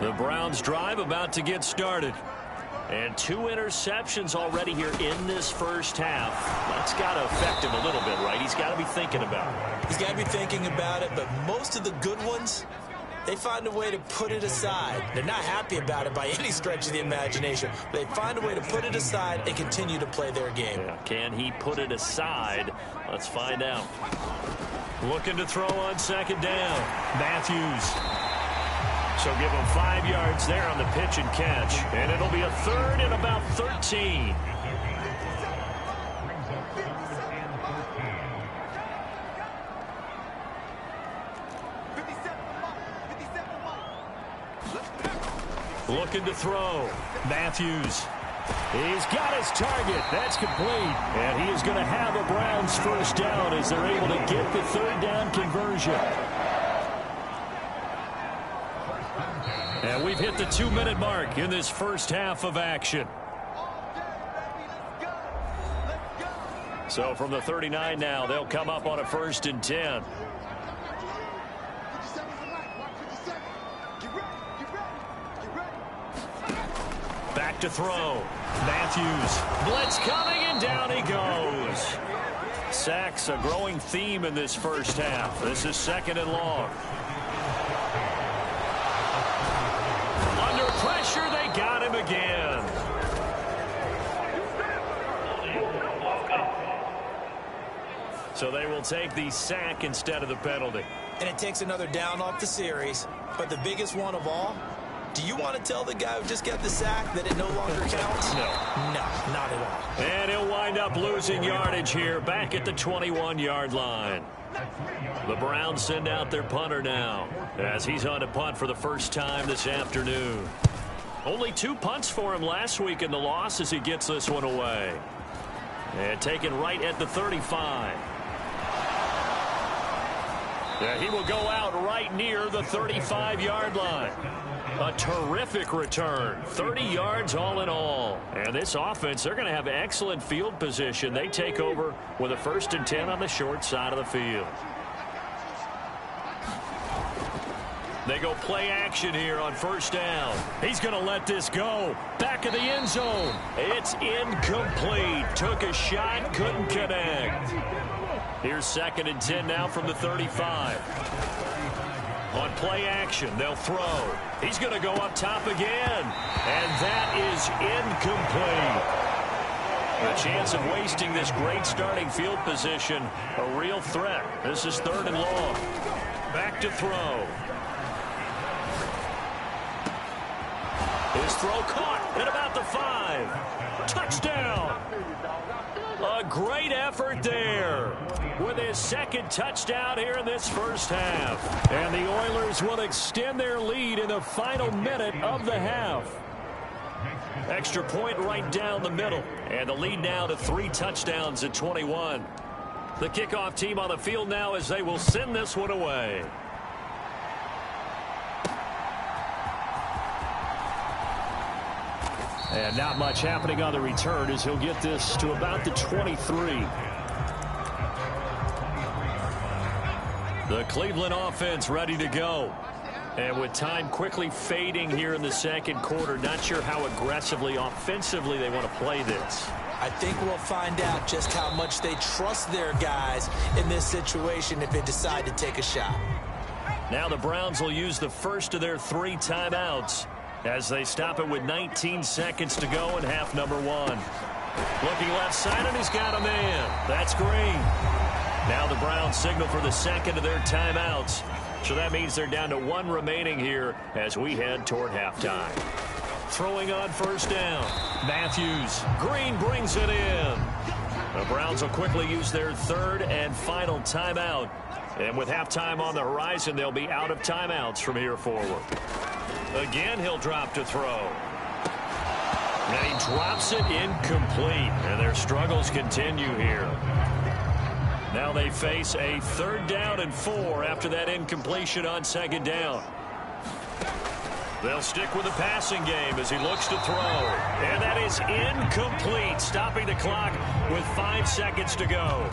The Browns drive about to get started. And 2 interceptions already here in this first half. That's got to affect him a little bit, right? He's got to be thinking about it. He's got to be thinking about it, but most of the good ones, they find a way to put it aside. They're not happy about it by any stretch of the imagination. They find a way to put it aside and continue to play their game. Yeah, can he put it aside? Let's find out. Looking to throw on second down. Matthews. So give him 5 yards there on the pitch and catch. And it'll be a third and about 13. Looking to throw. Matthews. He's got his target. That's complete. And he is going to have a Browns first down as they're able to get the third down conversion. And we've hit the 2-minute mark in this first half of action. So from the 39 now, they'll come up on a 1st and 10. Back to throw. Matthews. Blitz coming, and down he goes. Sacks a growing theme in this first half. This is 2nd and long. Under pressure, they got him again. So they will take the sack instead of the penalty. And it takes another down off the series. But the biggest one of all, do you want to tell the guy who just got the sack that it no longer counts? No. No, not at all. And he'll wind up losing yardage here back at the 21-yard line. The Browns send out their punter now as he's on to punt for the first time this afternoon. Only 2 punts for him last week in the loss as he gets this one away. And taken right at the 35. Yeah, he will go out right near the 35-yard line. A terrific return. 30 yards all in all. And this offense, they're going to have excellent field position. They take over with a 1st and 10 on the short side of the field. They go play action here on 1st down. He's going to let this go. Back of the end zone. It's incomplete. Took a shot, couldn't connect. Here's 2nd and 10 now from the 35. On play action, they'll throw. He's going to go up top again. And that is incomplete. A chance of wasting this great starting field position. A real threat. This is 3rd and long. Back to throw. His throw caught at about the 5. Touchdown. A great effort there with his 2nd touchdown here in this first half. And the Oilers will extend their lead in the final minute of the half. Extra point right down the middle. And the lead now to 3 touchdowns at 21. The kickoff team on the field now as they will send this one away. And not much happening on the return as he'll get this to about the 23. The Cleveland offense ready to go. And with time quickly fading here in the 2nd quarter, not sure how aggressively, offensively they want to play this. I think we'll find out just how much they trust their guys in this situation if they decide to take a shot. Now the Browns will use the first of their 3 timeouts as they stop it with 19 seconds to go in half number 1. Looking left side, and he's got a man. That's Green. Now the Browns signal for the 2nd of their timeouts. So that means they're down to 1 remaining here as we head toward halftime. Throwing on 1st down. Matthews. Green brings it in. The Browns will quickly use their 3rd and final timeout. And with halftime on the horizon, they'll be out of timeouts from here forward. Again, he'll drop to throw. And he drops it incomplete. And their struggles continue here. Now they face a 3rd down and 4 after that incompletion on 2nd down. They'll stick with the passing game as he looks to throw. And that is incomplete, stopping the clock with 5 seconds to go.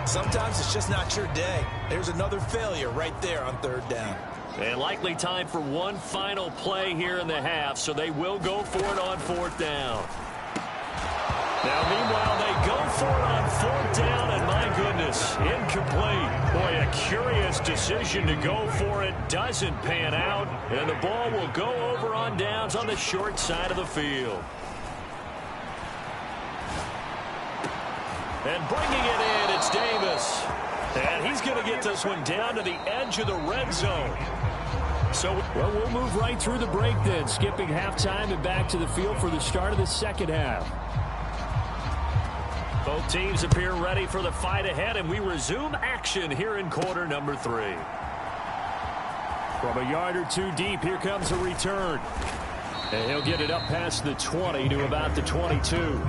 Sometimes it's just not your day. There's another failure right there on 3rd down. And likely time for one final play here in the half, so they will go for it on 4th down. Now, meanwhile, they go for it on 4th down, and my goodness, incomplete. Boy, a curious decision to go for it. Doesn't pan out, and the ball will go over on downs on the short side of the field. And bringing it in, it's Davis. And he's going to get this one down to the edge of the red zone. So, well, we'll move right through the break then, skipping halftime and back to the field for the start of the second half. Both teams appear ready for the fight ahead, and we resume action here in quarter number 3. From a yard or two deep, here comes a return. And he'll get it up past the 20 to about the 22.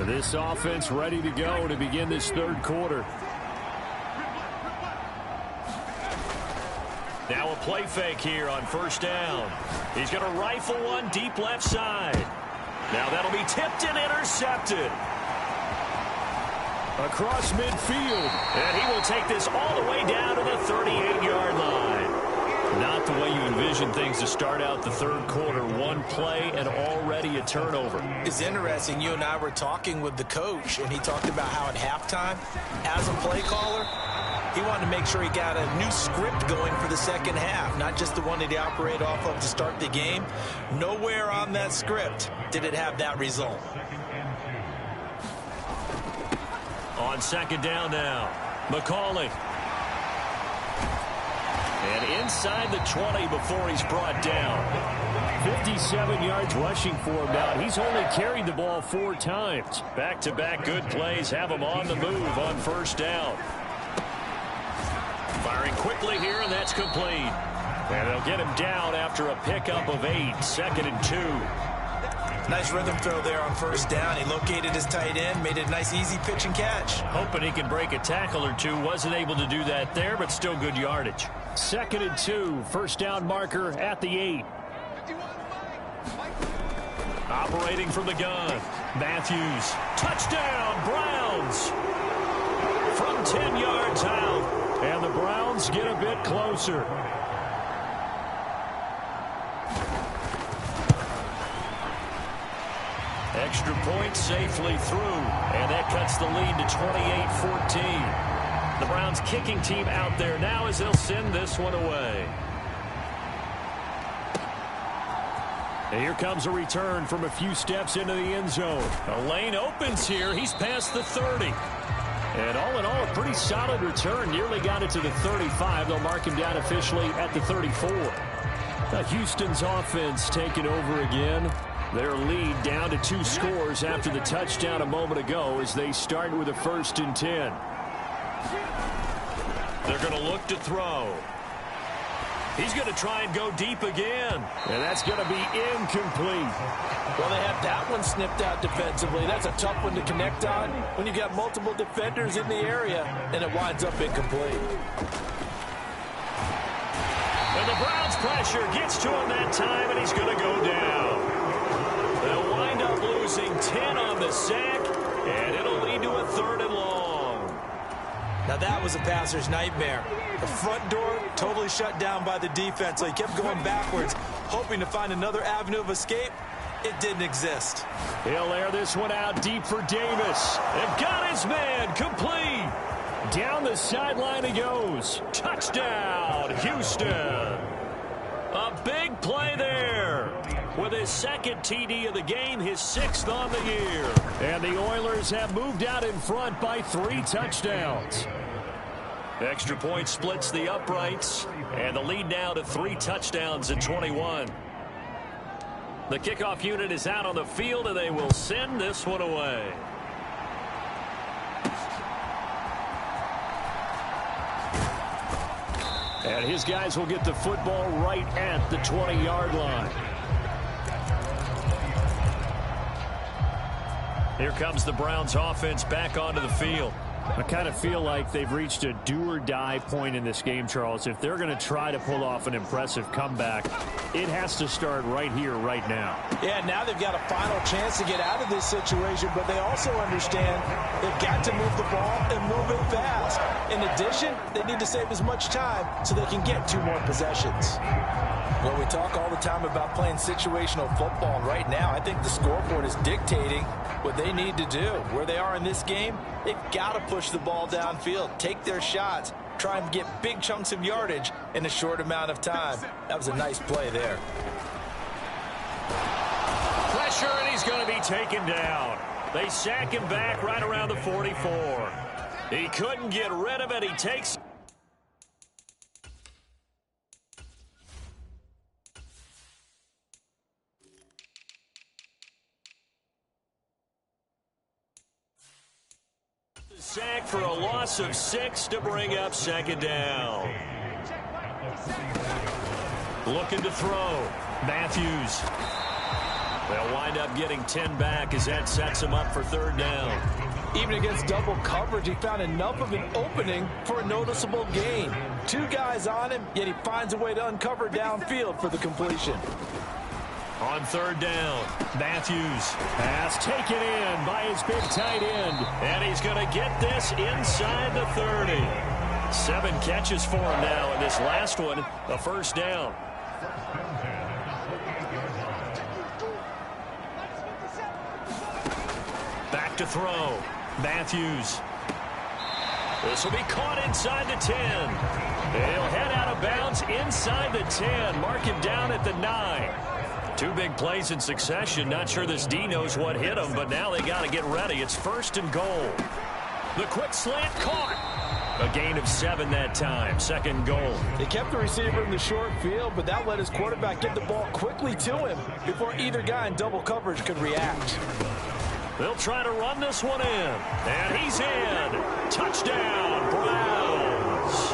This offense ready to go to begin this third quarter. Now a play fake here on 1st down. He's going to rifle one deep left side. Now that'll be tipped and intercepted. Across midfield. And he will take this all the way down to the 38-yard line. Not the way you envision things to start out the third quarter. One play and already a turnover. It's interesting. You and I were talking with the coach, and he talked about how at halftime, as a play caller, he wanted to make sure he got a new script going for the second half, not just the one that he operated off of to start the game. Nowhere on that script did it have that result. On 2nd down now, McCauley. And inside the 20 before he's brought down. 57 yards rushing for him now. He's only carried the ball 4 times. Back-to-back good plays have him on the move on 1st down. Firing quickly here, and that's complete. And they'll get him down after a pickup of 8, 2nd and 2. Nice rhythm throw there on 1st down. He located his tight end, made it a nice easy pitch and catch. Hoping he can break a tackle or two. Wasn't able to do that there, but still good yardage. 2nd and 2, 1st down marker at the 8. Operating from the gun, Matthews. Touchdown, Browns. From 10 yards out. And the Browns get a bit closer. Extra point safely through, and that cuts the lead to 28-14. The Browns kicking team out there now as they'll send this one away. And here comes a return from a few steps into the end zone. A lane opens here. He's past the 30. And all in all, a pretty solid return. Nearly got it to the 35. They'll mark him down officially at the 34. Now Houston's offense taking over again. Their lead down to 2 scores after the touchdown a moment ago as they start with a 1st and 10. They're going to look to throw. He's going to try and go deep again. And that's going to be incomplete. Well, they had that one snipped out defensively. That's a tough one to connect on when you got multiple defenders in the area, and it winds up incomplete. And the Browns pressure gets to him that time, and he's going to go down. They'll wind up losing 10 on the sack, and it'll lead to a 3rd and long. Now that was a passer's nightmare. The front door totally shut down by the defense, so he kept going backwards, hoping to find another avenue of escape. It didn't exist. He'll air this one out deep for Davis. And got his man complete. Down the sideline he goes. Touchdown, Houston. A big play there. With his 2nd TD of the game, his 6th on the year. And the Oilers have moved out in front by 3 touchdowns. Extra point splits the uprights. And the lead now to 3 touchdowns at 21. The kickoff unit is out on the field, and they will send this one away. And his guys will get the football right at the 20-yard line. Here comes the Browns offense back onto the field. I kind of feel like they've reached a do-or-die point in this game, Charles. If they're going to try to pull off an impressive comeback, it has to start right here, right now. Yeah, now they've got a final chance to get out of this situation, but they also understand they've got to move the ball and move it fast. In addition, they need to save as much time so they can get 2 more possessions. Well, we talk all the time about playing situational football. Right now, I think the scoreboard is dictating what they need to do. Where they are in this game, they've got to push the ball downfield, take their shots, try and get big chunks of yardage in a short amount of time. That was a nice play there. Pressure, and he's going to be taken down. They sack him back right around the 44. He couldn't get rid of it. He takes... sack for a loss of 6 to bring up 2nd down. Looking to throw. Matthews. They'll wind up getting 10 back as that sets him up for 3rd down. Even against double coverage, he found enough of an opening for a noticeable gain. 2 guys on him, yet he finds a way to uncover downfield for the completion. On 3rd down, Matthews. Pass taken in by his big tight end. And he's going to get this inside the 30. 7 catches for him now, and this last one, a 1st down. Back to throw. Matthews. This will be caught inside the 10. He'll head out of bounds inside the 10. Mark him down at the 9. 2 big plays in succession. Not sure this D knows what hit him, but now they got to get ready. It's 1st and goal. The quick slant caught. A gain of 7 that time. 2nd goal. They kept the receiver in the short field, but that let his quarterback get the ball quickly to him before either guy in double coverage could react. They'll try to run this one in. And he's in. Touchdown, Browns.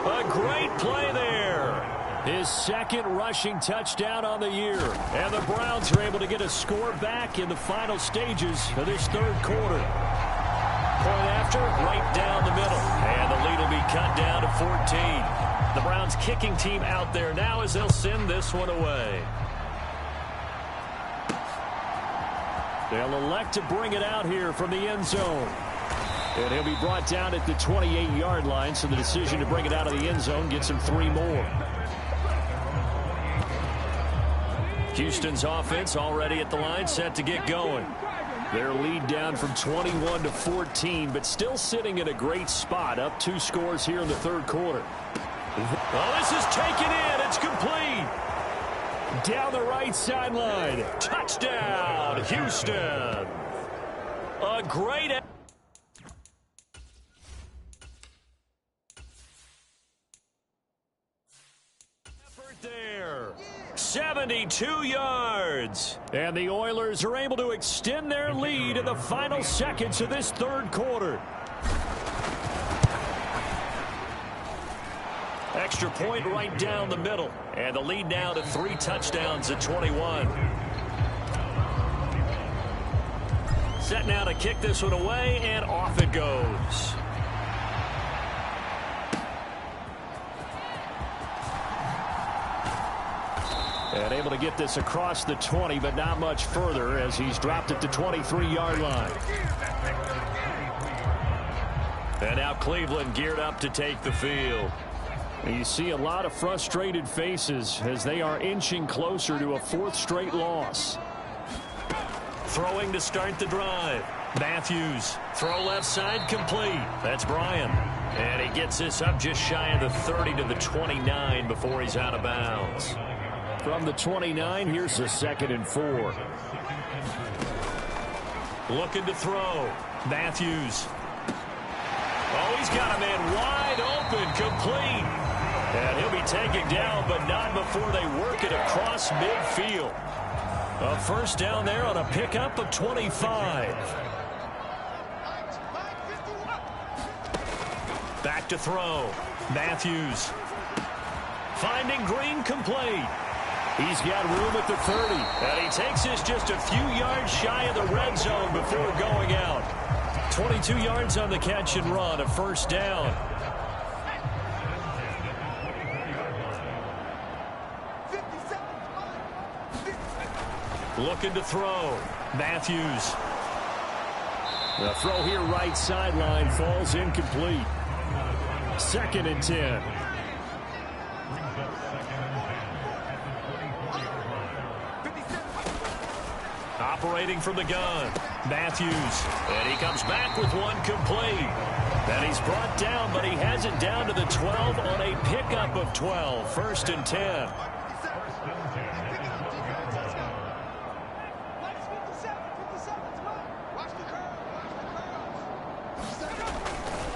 A great play there. His 2nd rushing touchdown on the year. And the Browns are able to get a score back in the final stages of this 3rd quarter. Point after, right down the middle. And the lead will be cut down to 14. The Browns kicking team out there now as they'll send this one away. They'll elect to bring it out here from the end zone. And he'll be brought down at the 28-yard line, so the decision to bring it out of the end zone gets him 3 more. Houston's offense already at the line, set to get going. Their lead down from 21 to 14, but still sitting in a great spot, up 2 scores here in the 3rd quarter. Oh, this is taken in. It's complete. Down the right sideline. Touchdown, Houston. A great effort there. 72 yards. And the Oilers are able to extend their lead in the final seconds of this 3rd quarter. Extra point right down the middle. And the lead now to 3 touchdowns at 21. Set now to kick this one away, and off it goes. And able to get this across the 20, but not much further as he's dropped at the 23-yard line. And now Cleveland geared up to take the field. And you see a lot of frustrated faces as they are inching closer to a 4th straight loss. Throwing to start the drive. Matthews. Throw left side complete. That's Bryant. And he gets this up just shy of the 30 to the 29 before he's out of bounds. From the 29, here's a 2nd and 4. Looking to throw. Matthews. Oh, he's got a man wide open, complete. And he'll be taken down, but not before they work it across midfield. A 1st down there on a pickup of 25. Back to throw. Matthews. Finding Green complete. He's got room at the 30. And he takes this just a few yards shy of the red zone before going out. 22 yards on the catch and run, a first down. Looking to throw. Matthews. The throw here right sideline falls incomplete. 2nd and 10. Operating from the gun. Matthews. And he comes back with one complete. And he's brought down, but he has it down to the 12 on a pickup of 12. 1st and 10.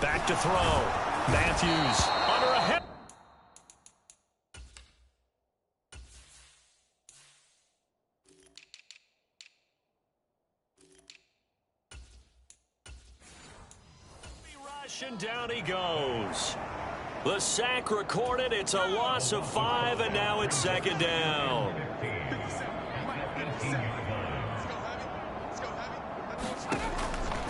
Back to throw. Matthews under a head. And down he goes. The sack recorded. It's a loss of 5, and now it's 2nd down.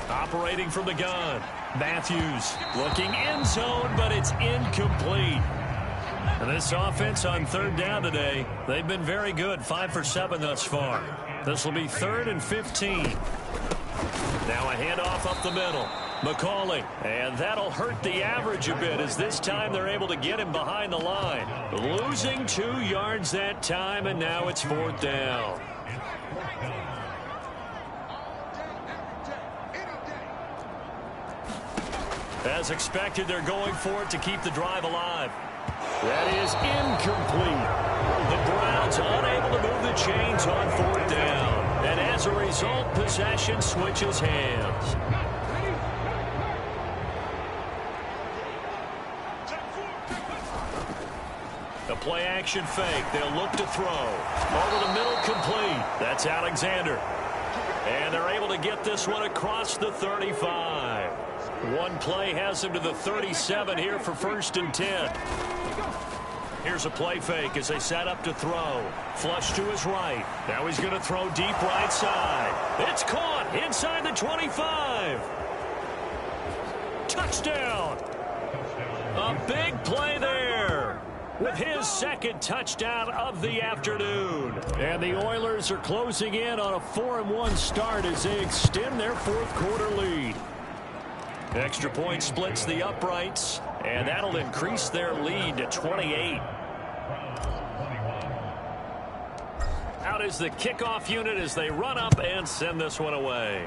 Operating from the gun. Matthews looking end zone, but it's incomplete. And this offense on 3rd down today, they've been very good. 5 for 7 thus far. This will be 3rd and 15. Now a handoff up the middle. McCauley, and that'll hurt the average a bit as this time they're able to get him behind the line. Losing 2 yards that time, and now it's 4th down. As expected, they're going for it to keep the drive alive. That is incomplete. The Browns unable to move the chains on 4th down. And as a result, possession switches hands. A play-action fake. They'll look to throw. Over the middle, complete. That's Alexander. And they're able to get this one across the 35. One play has him to the 37 here for 1st and 10. Here's a play fake as they set up to throw. Flush to his right. Now he's going to throw deep right side. It's caught inside the 25. Touchdown. A big play there with his 2nd touchdown of the afternoon. And the Oilers are closing in on a 4-1 start as they extend their 4th quarter lead. Extra point splits the uprights, and that'll increase their lead to 28. Out is the kickoff unit as they run up and send this one away.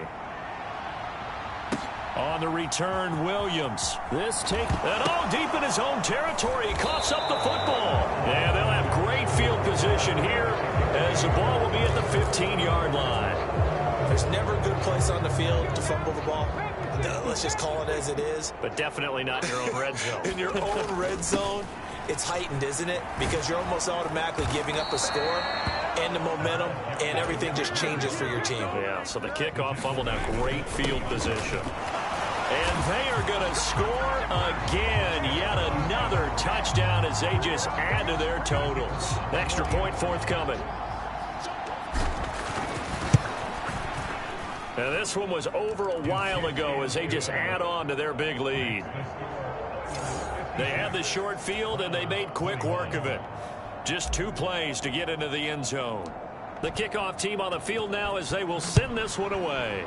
On the return, Williams. This take, and deep in his own territory. He coughs up the football. And they'll have great field position here as the ball will be at the 15-yard line. There's never a good place on the field to fumble the ball. Let's just call it as it is. But definitely not in your own red zone. In your own red zone, it's heightened, isn't it? Because you're almost automatically giving up a score and the momentum, and everything just changes for your team. Yeah, so the kickoff fumble, now great field position. And they are going to score again. Yet another touchdown as they just add to their totals. Extra point forthcoming. And this one was over a while ago as they just add on to their big lead. They had the short field, and they made quick work of it. Just 2 plays to get into the end zone. The kickoff team on the field now as they will send this one away.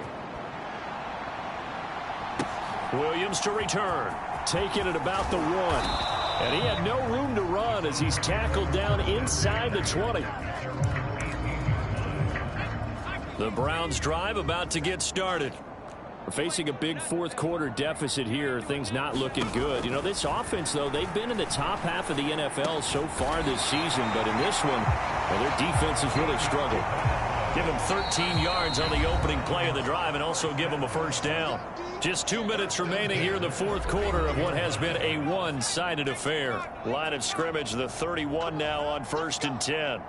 Williams to return. Taking it about the 1. And he had no room to run as he's tackled down inside the 20. The Browns drive about to get started. We're facing a big 4th quarter deficit here. Things not looking good. You know, this offense, though, they've been in the top half of the NFL so far this season. But in this one, well, their defense has really struggled. Give them 13 yards on the opening play of the drive and also give them a first down. Just 2 minutes remaining here in the 4th quarter of what has been a one-sided affair. Line of scrimmage, the 31 now on 1st and 10.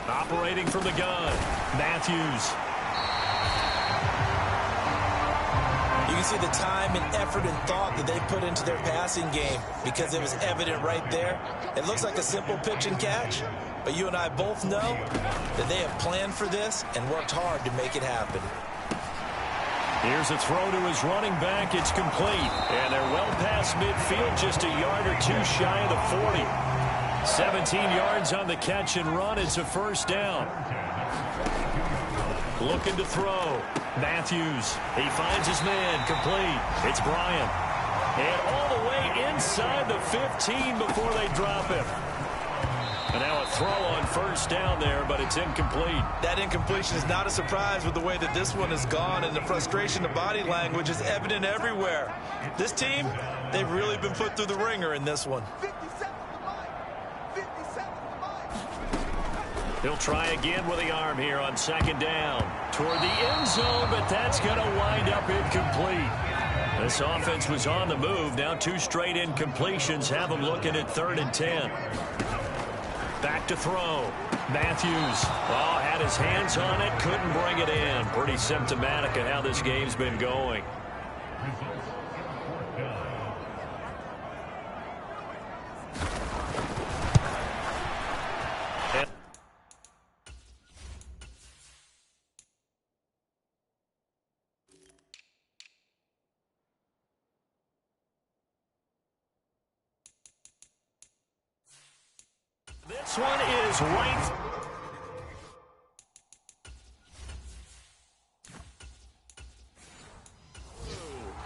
Operating from the gun, Matthews. You can see the time and effort and thought that they put into their passing game because it was evident right there. It looks like a simple pitch and catch, But you and I both know that they have planned for this and worked hard to make it happen. Here's a throw to his running back. It's complete. And they're well past midfield, just a yard or two shy of the 40. 17 yards on the catch and run. It's a first down. Looking to throw. Matthews. He finds his man. Complete. It's Bryant. And all the way inside the 15 before they drop him. And now a throw on first down there, but it's incomplete. That incompletion is not a surprise with the way that this one has gone, and the frustration, the body language is evident everywhere. This team, they've really been put through the ringer in this one. He'll try again with the arm here on second down. Toward the end zone, but that's going to wind up incomplete. This offense was on the move. Now 2 straight incompletions have them looking at 3rd and 10. Back to throw. Matthews. Oh, had his hands on it. Couldn't bring it in. Pretty symptomatic of how this game's been going. This one is right.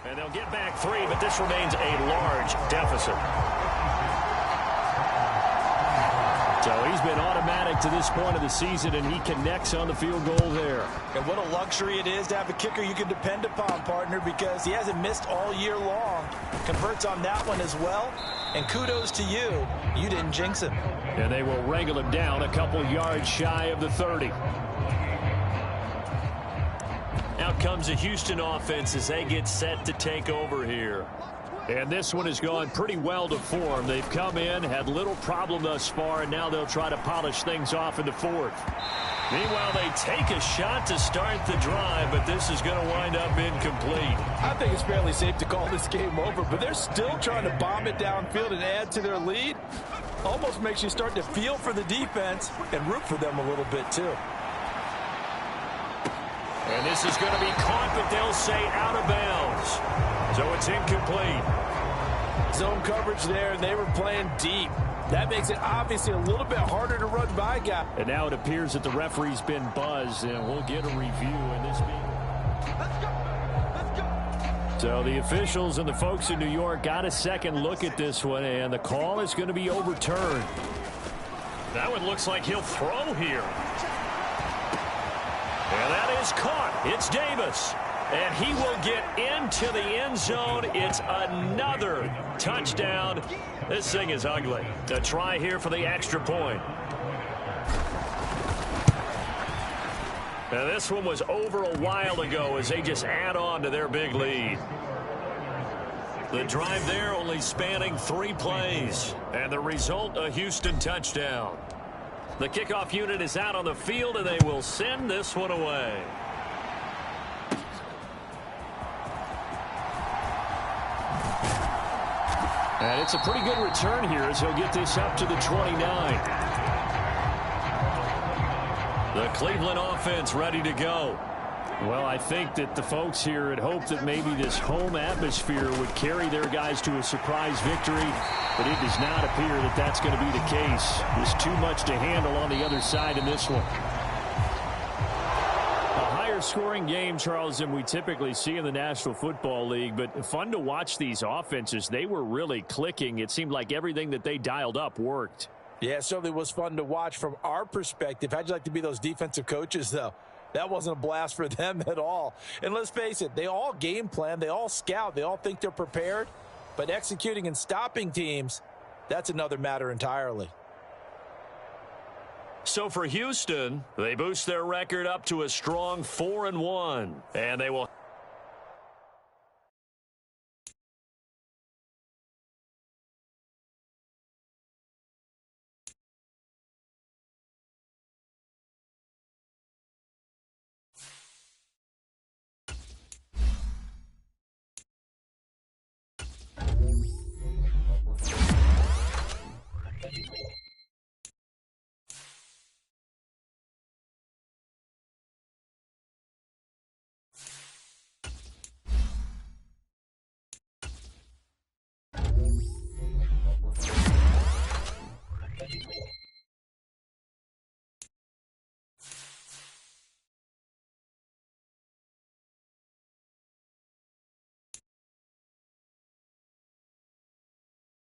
And they'll get back 3, but this remains a large deficit. So he's been automatic to this point of the season, and he connects on the field goal there. And what a luxury it is to have a kicker you can depend upon, partner, because he hasn't missed all year long. Converts on that one as well. And kudos to you. You didn't jinx him. And they will wrangle him down a couple yards shy of the 30. Out comes the Houston offense as they get set to take over here. And this one has gone pretty well to form. They've come in, had little problem thus far, and now they'll try to polish things off in the 4th. Meanwhile, they take a shot to start the drive, but this is going to wind up incomplete. I think it's fairly safe to call this game over, but they're still trying to bomb it downfield and add to their lead. Almost makes you start to feel for the defense and root for them a little bit, too. And this is going to be caught, but they'll say out of bounds. So it's incomplete. Zone coverage there, and they were playing deep. That makes it obviously a little bit harder to run by guys. And now it appears that the referee's been buzzed, and we'll get a review in this meeting. Let's go. Let's go. So the officials and the folks in New York got a second look at this one, and the call is going to be overturned. That one looks like he'll throw here. And that is caught. It's Davis. And he will get into the end zone. It's another touchdown. This thing is ugly. A try here for the extra point. Now this one was over a while ago as they just add on to their big lead. The drive there only spanning 3 plays. And the result, a Houston touchdown. The kickoff unit is out on the field, and they will send this one away. And it's a pretty good return here as he'll get this up to the 29. The Cleveland offense ready to go. Well, I think that the folks here had hoped that maybe this home atmosphere would carry their guys to a surprise victory, but it does not appear that that's going to be the case. There's too much to handle on the other side in this one. A higher scoring game, Charles, than we typically see in the National Football League, but fun to watch these offenses. They were really clicking. It seemed like everything that they dialed up worked. Yeah, it certainly was fun to watch from our perspective. How'd you like to be those defensive coaches, though? That wasn't a blast for them at all. And let's face it, they all game plan, they all scout, they all think they're prepared. But executing and stopping teams, that's another matter entirely. So for Houston, they boost their record up to a strong 4-1. And they will